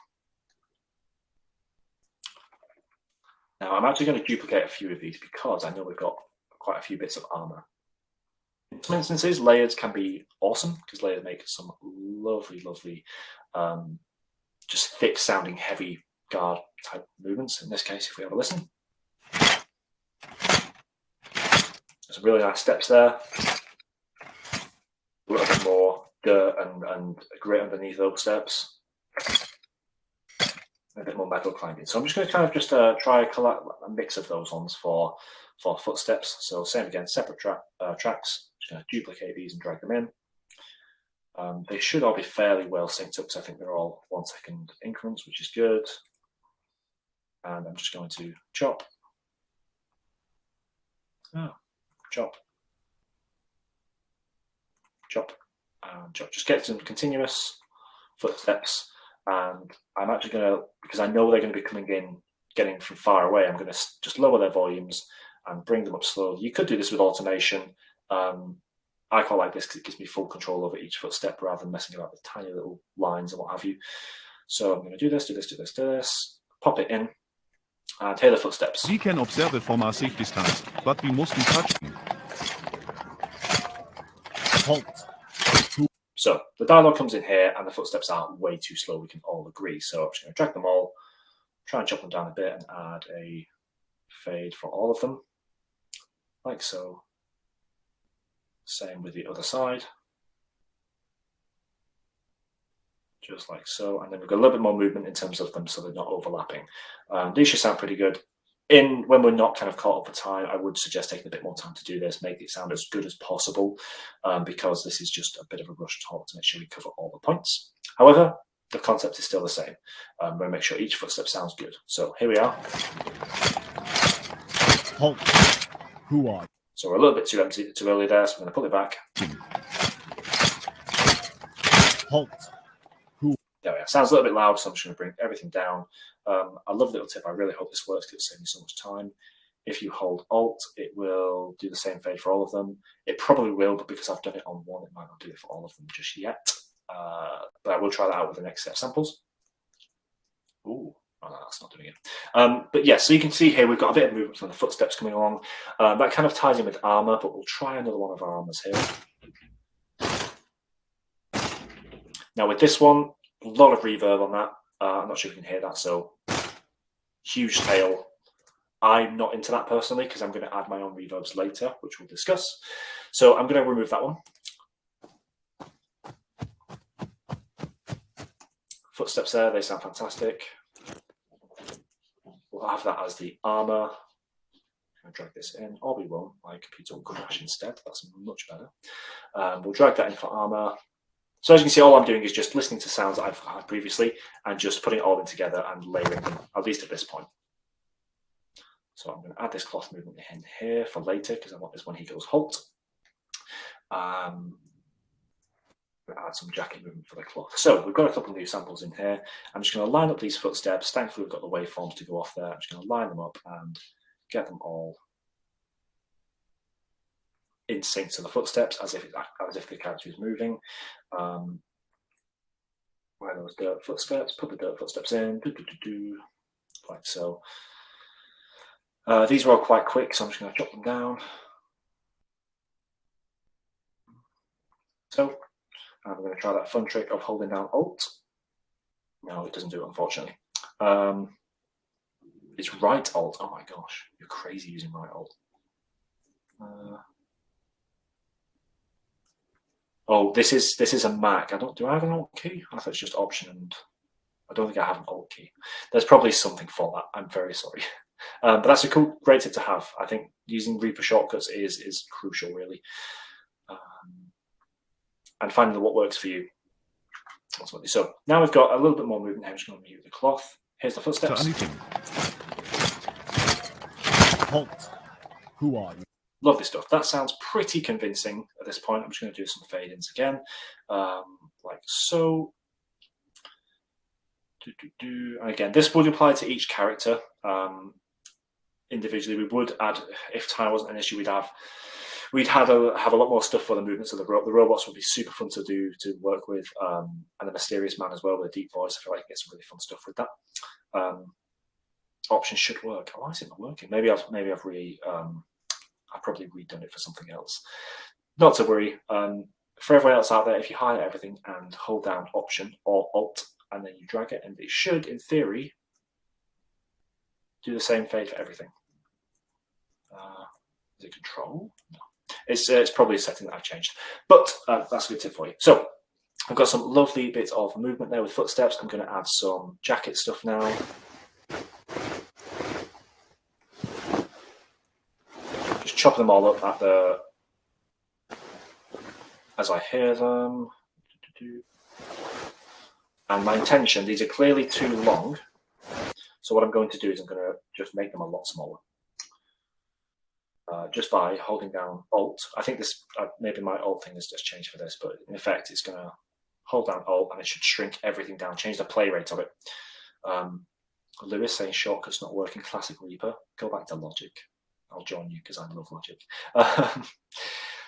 Now I'm actually going to duplicate a few of these, because I know we've got quite a few bits of armor. In some instances, layers can be awesome, because layers make some lovely, lovely, just thick sounding, heavy guard type movements. In this case, if we have a listen, some really nice steps there. A little bit more dirt and grit underneath those steps. A bit more metal climbing. So I'm just going to kind of just try a mix of those ones for footsteps. So same again, separate tracks. Just going to duplicate these and drag them in. They should all be fairly well synced up, because I think they're all 1 second increments, which is good. And I'm just going to chop, chop, chop, and chop. Just get some continuous footsteps. And I'm actually going to, because I know they're going to be coming in, getting from far away, I'm going to just lower their volumes and bring them up slowly. You could do this with automation. I quite like this because it gives me full control over each footstep, rather than messing about with tiny little lines and what have you. So I'm going to do this, do this, do this, do this, pop it in, and here are the footsteps. We can observe it from our safe distance, but we mustn't touch them. Halt. So the dialogue comes in here, and the footsteps are way too slow, we can all agree. So I'm just going to drag them all, try and chop them down a bit, and add a fade for all of them, like so. Same with the other side, just like so. And then we've got a little bit more movement in terms of them, so they're not overlapping. These should sound pretty good. When we're not kind of caught up for time, I would suggest taking a bit more time to do this, make it sound as good as possible, because this is just a bit of a rush talk to make sure we cover all the points. However, the concept is still the same. We're going to make sure each footstep sounds good. So here we are. Halt. Who are you? So we're a little bit too early there, so I'm going to pull it back. Halt. There we are. Sounds a little bit loud, so I'm just going to bring everything down. I love the little tip. I really hope this works, because it'll save me so much time. If you hold Alt, it will do the same fade for all of them. It probably will, but because I've done it on one, it might not do it for all of them just yet. But I will try that out with the next set of samples. Ooh, oh, no, that's not doing it. But yeah, so you can see here we've got a bit of movement from the footsteps coming along. That kind of ties in with armor, but we'll try another one of our armors here. Now with this one, a lot of reverb on that. I'm not sure if you can hear that, so huge tail. I'm not into that personally because I'm going to add my own reverbs later, which we'll discuss. So I'm going to remove that one. Footsteps there, they sound fantastic. We'll have that as the armor. I'm going to drag this in, or we won't. My computer will crash instead. That's much better. We'll drag that in for armor. So as you can see, all I'm doing is just listening to sounds that I've had previously and just putting it all in together and layering them, at least at this point. So I'm going to add this cloth movement in here for later because I want this when he goes halt. I'm going to add some jacket movement for the cloth. So we've got a couple of new samples in here. I'm just going to line up these footsteps. Thankfully, we've got the waveforms to go off there. I'm just going to line them up and get them all in sync to the footsteps as if the character is moving. Where those dirt footsteps, put the dirt footsteps in, like so. These are all quite quick, so I'm just going to chop them down. So I'm going to try that fun trick of holding down Alt. No, it doesn't do it, unfortunately. It's right Alt. Oh my gosh, you're crazy using right Alt. Oh, this is a Mac. Do I have an Alt key? I thought it's just Option, and I don't think I have an Alt key. There's probably something for that. I'm very sorry. But that's a great tip to have. I think using Reaper shortcuts is crucial, really, and finding what works for you. Ultimately. So now we've got a little bit more movement. I'm just going to mute the cloth. Here's the footsteps. Halt. Who are you? Lovely stuff. That sounds pretty convincing at this point. I'm just going to do some fade-ins again, like so. And again, this would apply to each character individually. We would add, if time wasn't an issue, we'd have a lot more stuff for the movements of the robots. Would be super fun to work with, and the mysterious man as well with a deep voice. I feel like I get some really fun stuff with that. Options should work. Why is it not working? Maybe I've probably redone it for something else. Not to worry. For everyone else out there, if you highlight everything and hold down Option or Alt, and then you drag it, and it should, in theory, do the same fade for everything. Is it Control? No. It's probably a setting that I've changed, but that's a good tip for you. So I've got some lovely bits of movement there with footsteps. I'm going to add some jacket stuff now. Just chop them all up as I hear them. And my intention, these are clearly too long. So what I'm going to do is I'm going to just make them a lot smaller. Just by holding down Alt. I think this, maybe my Alt thing has just changed for this, but in effect, it's going to hold down Alt and it should shrink everything down, change the play rate of it. Lewis saying shortcuts not working, classic Reaper. Go back to Logic. I'll join you because I love Logic.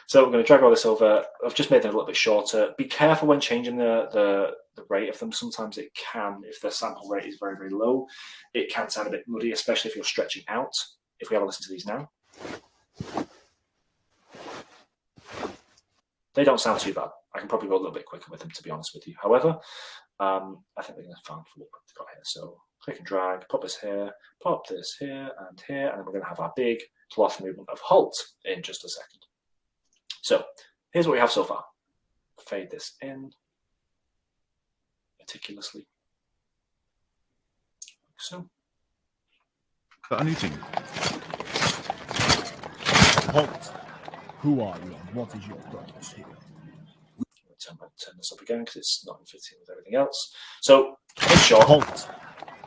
So we're going to drag all this over. I've just made them a little bit shorter. Be careful when changing the rate of them. Sometimes it can, if the sample rate is very, very low, it can sound a bit muddy, especially if you're stretching out. If we have a listen to these now. They don't sound too bad. I can probably go a little bit quicker with them, to be honest with you. However, I think they're going to sound for what we've got here. So click and drag, pop this here, and then we're going to have our big cloth movement of halt in just a second. So here's what we have so far. Fade this in meticulously. Like so. Anything. Halt. Who are you and what is your purpose here? Turn this up again because it's not fitting with everything else. So, in short, Halt.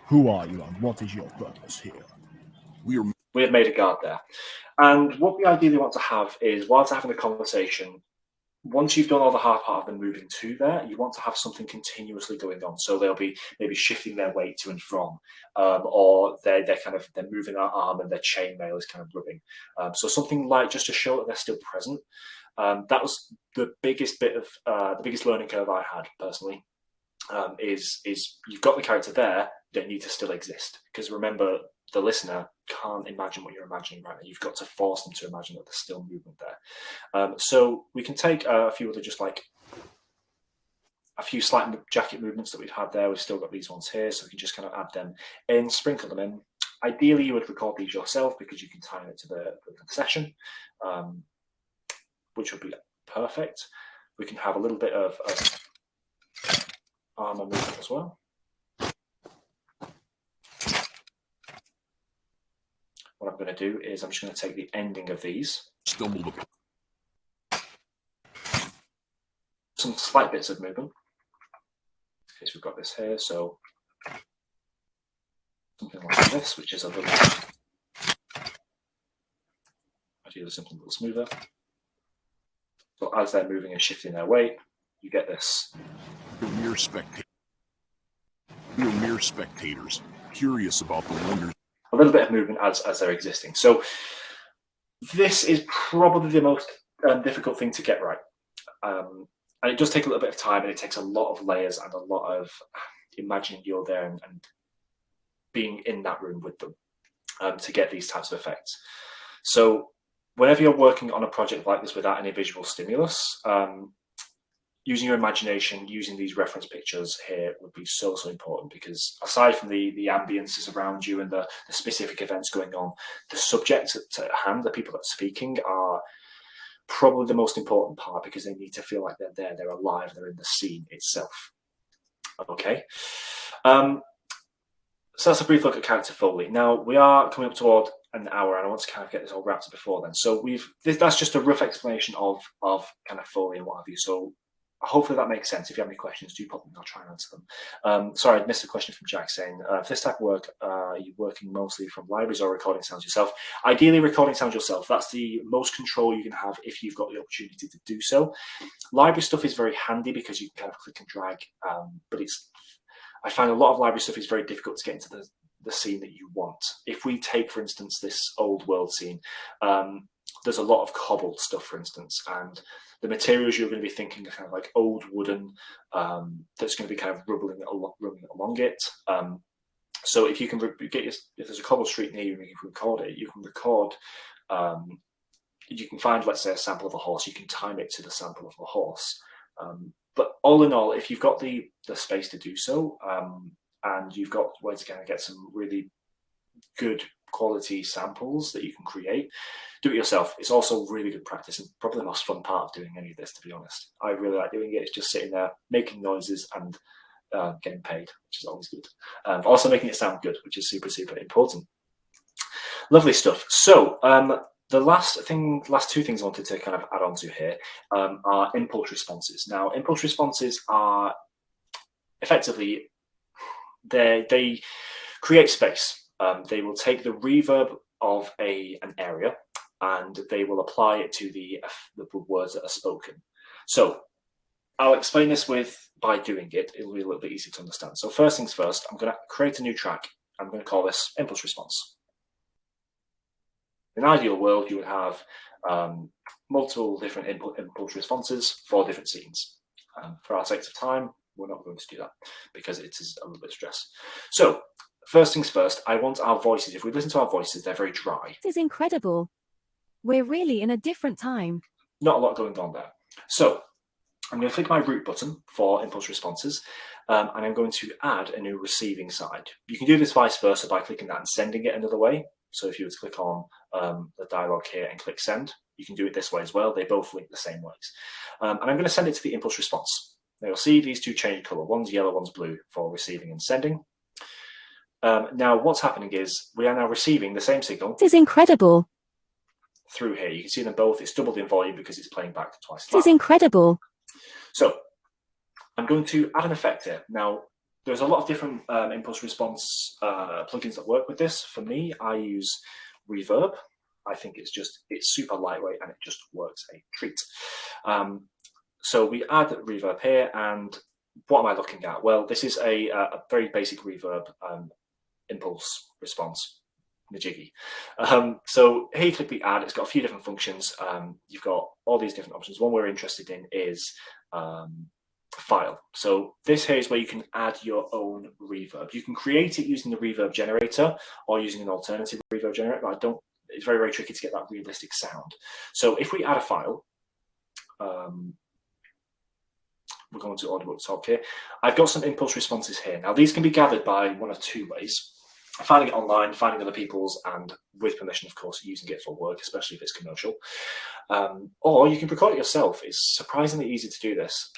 Who are you and what is your purpose here? We have made a guard there. And what we ideally want to have is, whilst having a conversation, once you've done all the hard part of them moving to there, you want to have something continuously going on. So they'll be maybe shifting their weight to and from, or they're moving their arm and their chainmail is kind of rubbing. So something like just to show that they're still present. That was the biggest bit of the biggest learning curve I had personally. Is you've got the character there, they need to still exist, because remember, the listener can't imagine what you're imagining right now. You've got to force them to imagine that there's still movement there. So we can take a few other, just like a few slight jacket movements that we've had there. We've still got these ones here, so we can just kind of add them in, sprinkle them in. Ideally, you would record these yourself because you can tie it to the session, which would be perfect. We can have a little bit of armor movement as well. What I'm going to do is I'm just going to take the ending of these, Stumbled upon. some slight bits of movement. In case we've got this here, so something like this, which is a little, ideally something a little smoother. So as they're moving and shifting their weight, you get this. We're mere spectators, curious about the wonders. A little bit of movement as they're existing. So this is probably the most difficult thing to get right. And it does take a little bit of time, and it takes a lot of layers and a lot of imagining you're there and being in that room with them to get these types of effects. So whenever you're working on a project like this without any visual stimulus, using your imagination, using these reference pictures here would be so important, because aside from the ambiences around you and the specific events going on, the subject at hand, the people that are speaking, are probably the most important part, because they need to feel like they're there, they're alive, they're in the scene itself. Okay. So that's a brief look at character Foley. Now we are coming up toward an hour, and I want to kind of get this all wrapped up before then. So that's just a rough explanation of kind of Foley and what have you. So hopefully that makes sense. If you have any questions, do pop them. I'll try and answer them. Sorry, I missed a question from Jack saying, for this type of work, are you working mostly from libraries or recording sounds yourself? Ideally, recording sounds yourself. That's the most control you can have if you've got the opportunity to do so. Library stuff is very handy because you can kind of click and drag, but I find a lot of library stuff is very difficult to get into the scene that you want. If we take, for instance, this old world scene, there's a lot of cobbled stuff, for instance, and the materials you're going to be thinking are kind of like old wooden that's going to be kind of rubbing along it. So if you can if there's a cobbled street near you and you can record it, you can record. You can find, let's say, a sample of a horse. You can time it to the sample of a horse. But all in all, if you've got the space to do so, and you've got ways to kind of get some really good quality samples that you can create, do it yourself. It's also really good practice, and probably the most fun part of doing any of this, to be honest. I really like doing it. It's just sitting there making noises and getting paid, which is always good. Also making it sound good, which is super, super important. Lovely stuff. So the last two things I wanted to kind of add on to here are impulse responses. Now, impulse responses are effectively, they create space. They will take the reverb of an area and they will apply it to the words that are spoken. So I'll explain this by doing it. It'll be a little bit easier to understand. So first things first, I'm going to create a new track. I'm going to call this impulse response. In an ideal world, you would have multiple different impulse responses for different scenes. For our sake of time, we're not going to do that because it is a little bit of stress. So first things first, I want our voices. If we listen to our voices, they're very dry. This is incredible. We're really in a different time. Not a lot going on there. So I'm going to click my root button for impulse responses, and I'm going to add a new receiving side. You can do this vice versa by clicking that and sending it another way. So if you were to click on the dialog here and click send, you can do it this way as well. They both link the same ways. And I'm going to send it to the impulse response. Now you'll see these two change colour. One's yellow, one's blue for receiving and sending. Now what's happening is we are now receiving the same signal. This is incredible. Through here. You can see them both. It's doubled in volume because it's playing back twice. This is incredible. So I'm going to add an effect here. Now, there's a lot of different impulse response plugins that work with this. For me, I use Reverb. I think it's super lightweight and it just works a treat. So we add reverb here, and what am I looking at? Well, this is a very basic reverb impulse response, Majiggy. So here you click the add. It's got a few different functions. You've got all these different options. One we're interested in is file. So this here is where you can add your own reverb. You can create it using the reverb generator or using an alternative reverb generator, but it's very, very tricky to get that realistic sound. So if we add a file, we're going to Audiobooks Talk here. I've got some impulse responses here. Now these can be gathered by one of two ways. Finding it online, finding other people's, and with permission, of course, using it for work, especially if it's commercial. Or you can record it yourself. It's surprisingly easy to do this.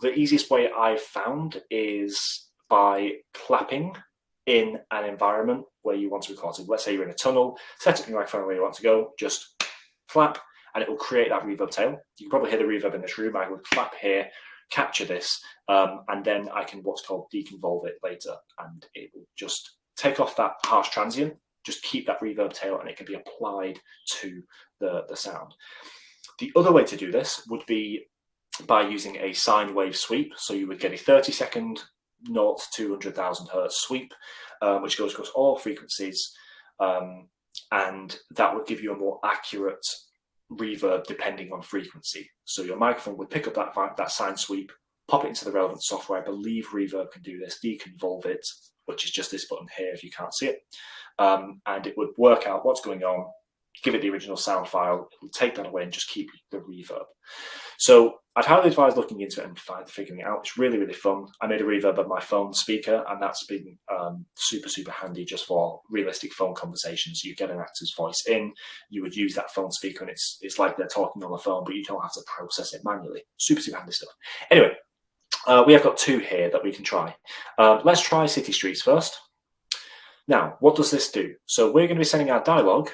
The easiest way I've found is by clapping in an environment where you want to record. So let's say you're in a tunnel, set up your microphone where you want to go, just clap, and it will create that reverb tail. You can probably hear the reverb in this room. I would clap here, capture this, and then I can what's called deconvolve it later, and it will just take off that harsh transient, just keep that reverb tail, and it can be applied to the sound. The other way to do this would be by using a sine wave sweep. So you would get a 30-second 0 to 200,000 hertz sweep, which goes across all frequencies, and that would give you a more accurate reverb depending on frequency. So your microphone would pick up that sine sweep, pop it into the relevant software. I believe Reverb can do this, deconvolve it, which is just this button here if you can't see it, and it would work out what's going on, give it the original sound file, it will take that away and just keep the reverb. So I'd highly advise looking into it and figuring it out. It's really, really fun. I made a reverb of my phone speaker, and that's been super, super handy just for realistic phone conversations. You get an actor's voice in, you would use that phone speaker, and it's like they're talking on the phone, but you don't have to process it manually. Super, super handy stuff. Anyway, we have got two here that we can try. Let's try City Streets first. Now, what does this do? So we're going to be sending our dialogue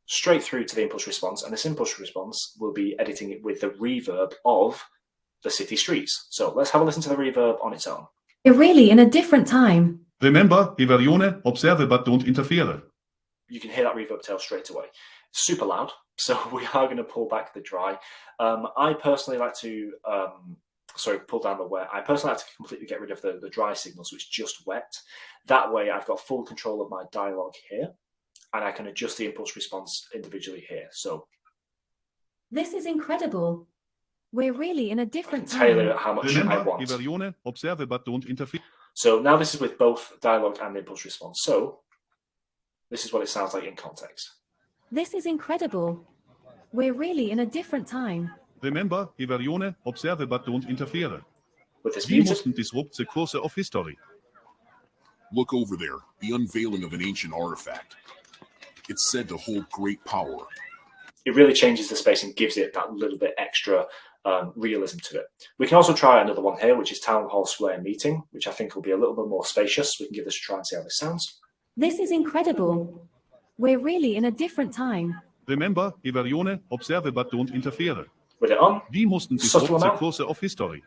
straight through to the impulse response, and this impulse response will be editing it with the reverb of the city streets. So let's have a listen to the reverb on its own. We're really in a different time. Remember, Evarione, observe but don't interfere. You can hear that reverb tail straight away. Super loud, so we are going to pull back the dry. I personally like to, pull down the wet. I personally like to completely get rid of the dry signal, so it's just wet. That way I've got full control of my dialogue here, and I can adjust the impulse response individually here. So this is incredible. We're really in a different time. Tailor it how much Remember, I want. Evarione, observe but don't interfere. So now this is with both dialogue and impulse response. So this is what it sounds like in context. This is incredible. We're really in a different time. Remember, Evarione, observe but don't interfere. With this We muted, mustn't disrupt the course of history. Look over there, the unveiling of an ancient artifact. It's said to hold great power. it really changes the space and gives it that little bit extra realism to it. We can also try another one here, which is Town Hall Square Meeting, which I think will be a little bit more spacious. We can give this a try and see how this sounds. This is incredible. We're really in a different time. Remember, Evarione, observe but don't interfere. With it on, We mustn't subtle disrupt the amount. course of history.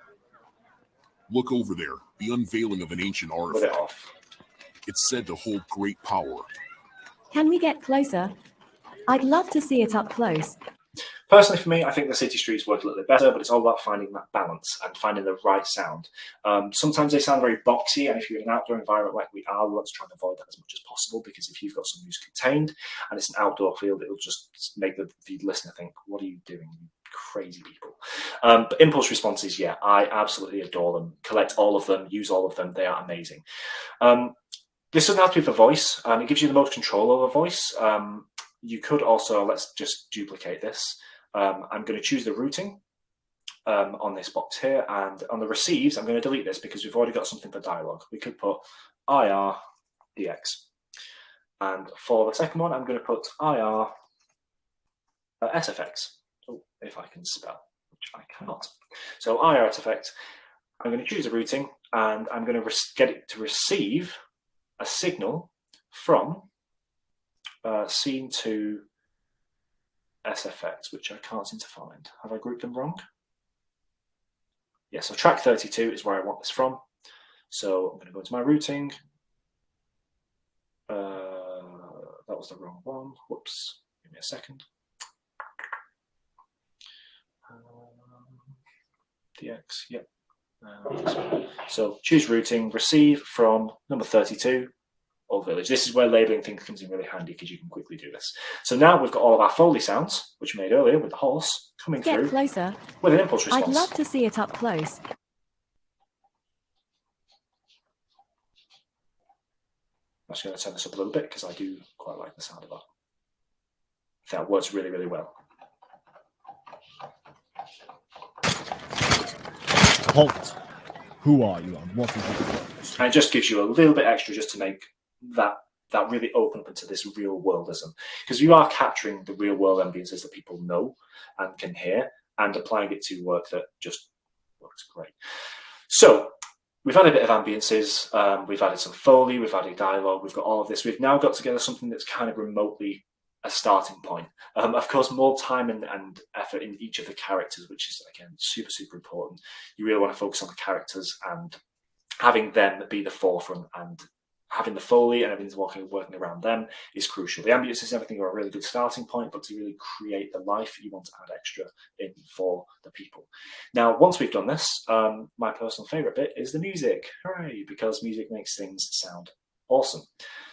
Look over there, the unveiling of an ancient With it artifact. off. It's said to hold great power. Can we get closer? I'd love to see it up close. Personally, for me, I think the city streets work a little bit better, but it's all about finding that balance and finding the right sound. Sometimes they sound very boxy, and if you're in an outdoor environment like we are, we want to try and avoid that as much as possible, because if you've got some who's contained and it's an outdoor field, it'll just make the listener think, what are you doing, you crazy people? But impulse responses, yeah, I absolutely adore them. Collect all of them, use all of them, they are amazing. This doesn't have to be for voice. It gives you the most control over voice. You could also, let's just duplicate this. I'm going to choose the routing on this box here, and on the receives, I'm going to delete this because we've already got something for dialogue. We could put IR DX. And for the second one, I'm going to put IR SFX. Oh, if I can spell, which I cannot. So IR SFX, I'm going to choose the routing, and I'm going to get it to receive a signal from scene to SFX, which I can't seem to find. Have I grouped them wrong? Yeah, so track 32 is where I want this from. So I'm going to go into my routing. That was the wrong one. Whoops. Give me a second. DX, yep. So choose routing, receive from number 32 or village. This is where labeling things comes in really handy because you can quickly do this. So now we've got all of our Foley sounds, which we made earlier with the horse, coming Get through closer. with an impulse response. I'd love to see it up close. I'm just going to turn this up a little bit because I do quite like the sound of that. I think that works really, really well. Halt. Who are you and what is it? And it just gives you a little bit extra just to make that really open up into this real worldism. Because you are capturing the real world ambiences that people know and can hear and applying it to work that just works great. So we've had a bit of ambiences, we've added some Foley, we've added dialogue, we've got all of this. We've now got together something that's kind of remotely a starting point. Of course, more time and effort in each of the characters, which is, again, super, super important. You really want to focus on the characters and having them be the forefront, and having the Foley and everything's working around them is crucial. The ambiences and everything are a really good starting point, but to really create the life, you want to add extra in for the people. Now, once we've done this, my personal favorite bit is the music. Hooray, because music makes things sound awesome.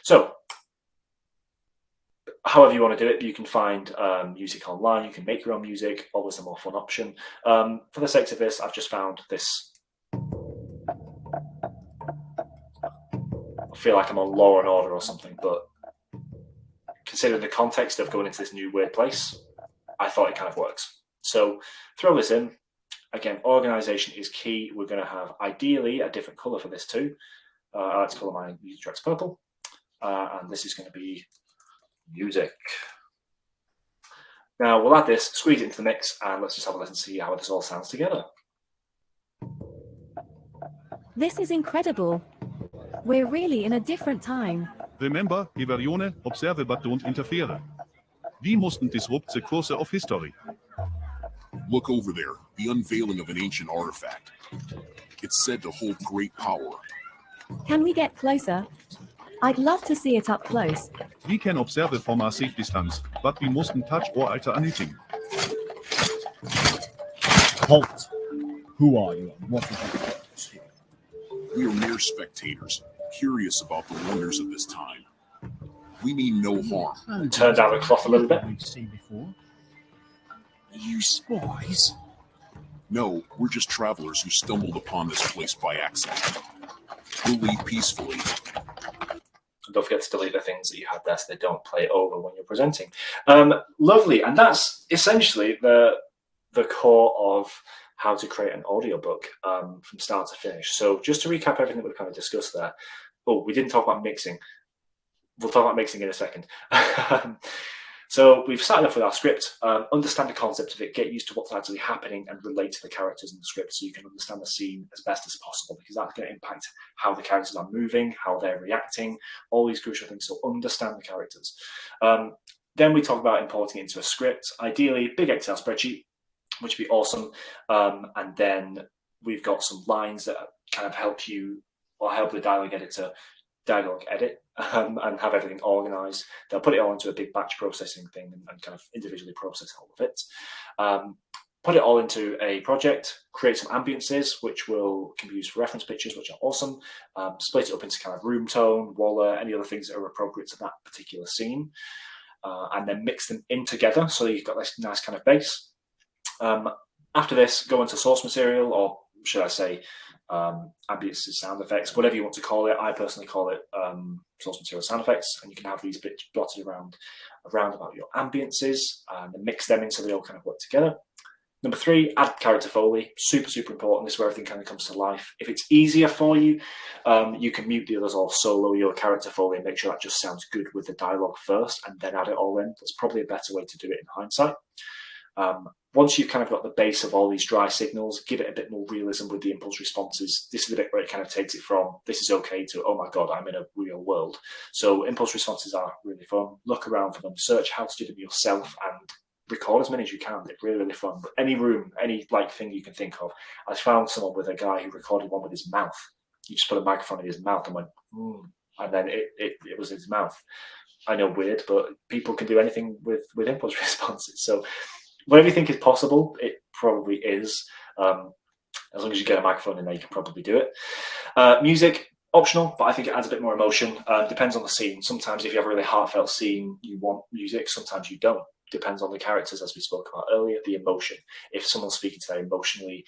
So, however you want to do it, you can find music online, you can make your own music, always the more fun option. For the sake of this, I've just found this. I feel like I'm on Law and Order or something, but considering the context of going into this new weird place, I thought it kind of works. So throw this in. Again, organization is key. We're going to have ideally a different color for this too. I like to color my music tracks purple, and this is going to be music. Now we'll add this, squeeze it into the mix, and let's just have a listen and see how this all sounds together. This is incredible. We're really in a different time. Remember, Evarione, observe but don't interfere. We mustn't disrupt the course of history. Look over there, the unveiling of an ancient artifact. It's said to hold great power. Can we get closer? I'd love to see it up close. We can observe it from a safe distance, but we mustn't touch or alter anything. Halt. Who are you and what is it? We are mere spectators, curious about the wonders of this time. We mean no harm. Turn down the cloth a little bit. We've seen before. Are you spies? No, we're just travelers who stumbled upon this place by accident. We'll leave peacefully. And don't forget to delete the things that you had there so they don't play over when you're presenting. Lovely, and that's essentially the core of how to create an audiobook from start to finish. So just to recap everything that we've kind of discussed there. Oh, we didn't talk about mixing. We'll talk about mixing in a second. So we've started off with our script, understand the concept of it, get used to what's actually happening and relate to the characters in the script so you can understand the scene as best as possible, because that's going to impact how the characters are moving, how they're reacting, all these crucial things. So understand the characters. Then we talk about importing it into a script, ideally big Excel spreadsheet, which would be awesome. And then we've got some lines that kind of help you or help the dialogue editor edit and have everything organized. They'll put it all into a big batch processing thing and kind of individually process all of it. Put it all into a project, create some ambiences, which can be used for reference pictures, which are awesome. Split it up into kind of room tone, wall, any other things that are appropriate to that particular scene. And then mix them in together so you've got this nice kind of base. After this, go into source material, or should I say ambiences, sound effects, whatever you want to call it. I personally call it source material sound effects, and you can have these bits dotted around about your ambiences and then mix them in so they all kind of work together. Number 3, add character Foley. Super, super important. This is where everything kind of comes to life. If it's easier for you, you can mute the others or solo your character Foley and make sure that just sounds good with the dialogue first and then add it all in. That's probably a better way to do it in hindsight. Once you've kind of got the base of all these dry signals, give it a bit more realism with the impulse responses. This is the bit where it kind of takes it from, this is okay, to, oh my God, I'm in a real world. So impulse responses are really fun. Look around for them, search how to do them yourself, and record as many as you can. They're really, really fun. But any room, any thing you can think of. I found someone with a guy who recorded one with his mouth. He just put a microphone in his mouth and went, and then it was his mouth. I know, weird, but people can do anything with impulse responses. So whatever you think is possible, it probably is. As long as you get a microphone in there, you can probably do it. Music, optional, but I think it adds a bit more emotion. Depends on the scene. Sometimes if you have a really heartfelt scene, you want music. Sometimes you don't. Depends on the characters, as we spoke about earlier, the emotion. If someone's speaking to their emotionally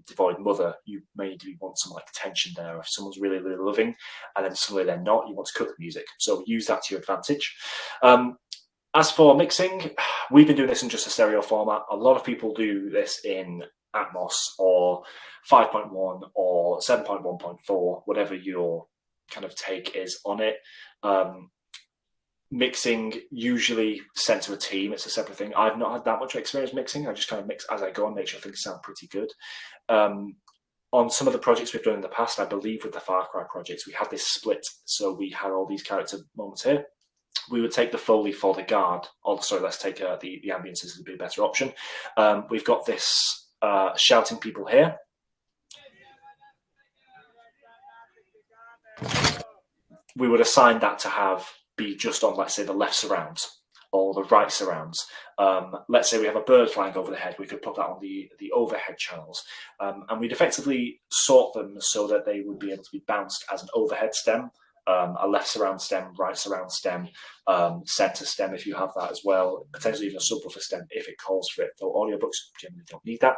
devoid mother, you maybe want some like tension there. If someone's really, really loving and then suddenly they're not, you want to cut the music. So use that to your advantage. As for mixing, we've been doing this in just a stereo format. A lot of people do this in Atmos or 5.1 or 7.1.4, whatever your kind of take is on it. Mixing usually sent to a team. It's a separate thing. I've not had that much experience mixing. I just kind of mix as I go and make sure things sound pretty good. On some of the projects we've done in the past, I believe with the Far Cry projects, we had this split. So we had all these character moments here. We would take the Foley for the guard. Oh, sorry, let's take the ambiences would be a better option. We've got this shouting people here. We would assign that to be just on, let's say, the left surrounds or the right surrounds. Let's say we have a bird flying over the head. We could put that on the overhead channels. And we'd effectively sort them so that they would be able to be bounced as an overhead stem, a left surround stem, right surround stem, center stem if you have that as well, potentially even a subwoofer stem if it calls for it, though audiobooks generally don't need that.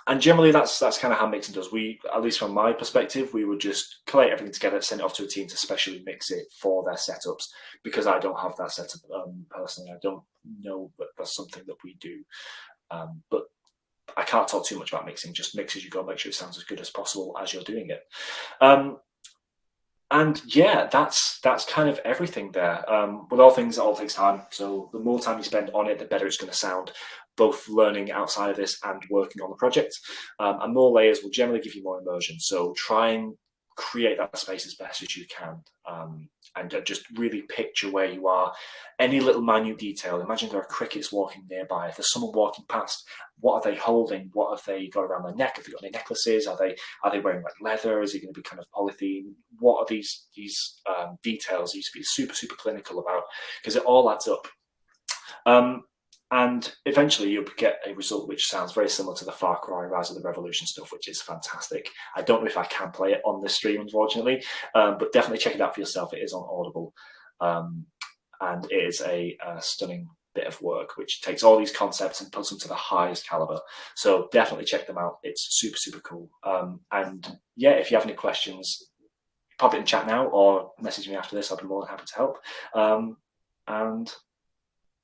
And generally that's kind of how mixing does. We, at least from my perspective, we would just collate everything together, send it off to a team to specially mix it for their setups, because I don't have that setup personally. I don't know that that's something that we do. But I can't talk too much about mixing. Just mix as you go, make sure it sounds as good as possible as you're doing it. And yeah, that's kind of everything there. With all things, it all takes time. So the more time you spend on it, the better it's going to sound, both learning outside of this and working on the project. And more layers will generally give you more immersion. So try and create that space as best as you can. And just really picture where you are. Any little minute detail. Imagine there are crickets walking nearby. If there's someone walking past, what are they holding? What have they got around their neck? Have they got any necklaces? Are they wearing like leather? Is it going to be kind of polythene? What are these details you need to be super, super clinical about? Because it all adds up. And eventually you'll get a result which sounds very similar to the Far Cry Rise of the Revolution stuff, which is fantastic. I don't know if I can play it on this stream, unfortunately, but definitely check it out for yourself. It is on Audible, and it is a stunning bit of work, which takes all these concepts and puts them to the highest caliber. So definitely check them out. It's super, super cool. And yeah, if you have any questions, pop it in chat now or message me after this. I'll be more than happy to help. And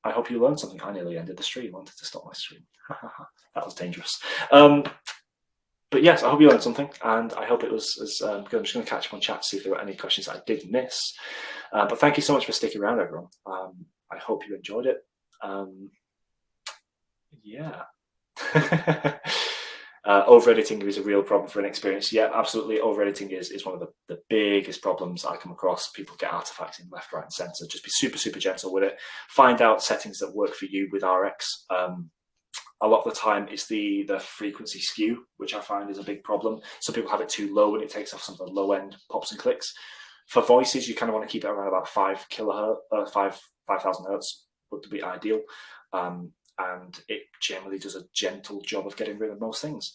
I hope you learned something. I nearly ended the stream. I wanted to stop my stream. That was dangerous. But yes, I hope you learned something, and I hope it was as good. I'm just going to catch up on chat to see if there were any questions that I did miss. But thank you so much for sticking around, everyone. I hope you enjoyed it. Yeah. Over-editing is a real problem for an experience. Yeah, absolutely. Over-editing is one of the biggest problems I come across. People get artifacts in left, right, and center. Just be super, super gentle with it. Find out settings that work for you with RX. A lot of the time, it's the frequency skew, which I find is a big problem. Some people have it too low, and it takes off some of the low-end pops and clicks. For voices, you kind of want to keep it around about 5,000 hertz would be ideal. And it generally does a gentle job of getting rid of most things.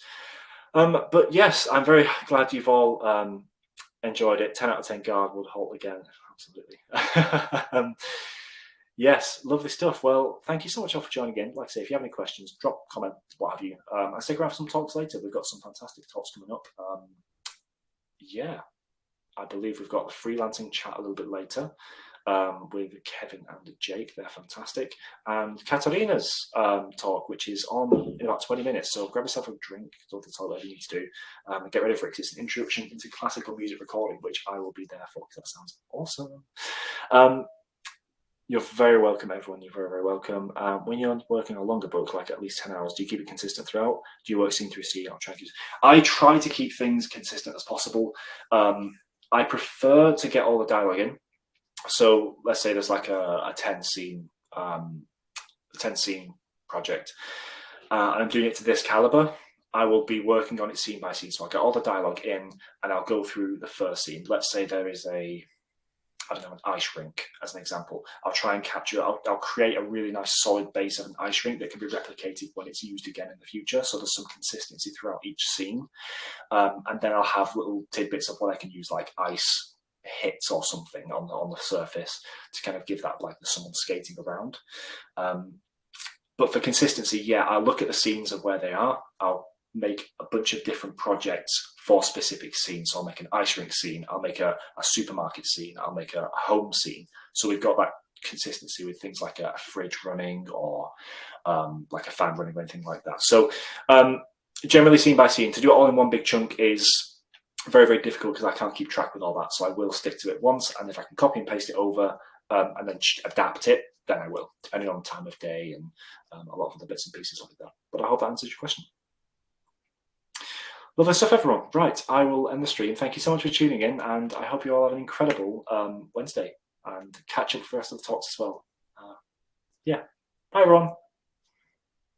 But yes, I'm very glad you've all enjoyed it. 10 out of 10 guard would halt again. Absolutely. Yes, lovely stuff. Well, thank you so much all for joining in. Like I say, if you have any questions, drop a comment, what have you. I'll stick around for some talks later. We've got some fantastic talks coming up. Yeah, I believe we've got the freelancing chat a little bit later. With Kevin and Jake. They're fantastic. And Katarina's talk, which is on in about 20 minutes. So grab yourself a drink, go to the toilet, whatever you need to do, and get ready for it, because it's an introduction into classical music recording, which I will be there for, because that sounds awesome. You're very welcome, everyone. You're very, very welcome. When you're working on a longer book, like at least 10 hours, do you keep it consistent throughout? Do you work scene through scene? I try to keep things consistent as possible. I prefer to get all the dialogue in. So let's say there's like a 10 scene project, and I'm doing it to this caliber. I will be working on it scene by scene. So I'll get all the dialogue in, and I'll go through the first scene. Let's say there is a I don't know, an ice rink as an example. I'll try and capture, I'll create a really nice solid base of an ice rink that can be replicated when it's used again in the future. So there's some consistency throughout each scene. And then I'll have little tidbits of what I can use, like ice hits or something on the surface to kind of give that like there's someone skating around. But for consistency, yeah, I'll look at the scenes of where they are. I'll make a bunch of different projects for specific scenes. So I'll make an ice rink scene, I'll make a supermarket scene, I'll make a home scene. So we've got that consistency with things like a fridge running or like a fan running or anything like that. So generally scene by scene, to do it all in one big chunk is very, very difficult because I can't keep track with all that. So I will stick to it once, and if I can copy and paste it over and then adapt it, then I will, depending on the time of day and a lot of other bits and pieces like that. But I hope that answers your question. Lovely stuff, everyone. Right, I will end the stream. Thank you so much for tuning in, and I hope you all have an incredible Wednesday, and catch up for the rest of the talks as well. Yeah, bye everyone.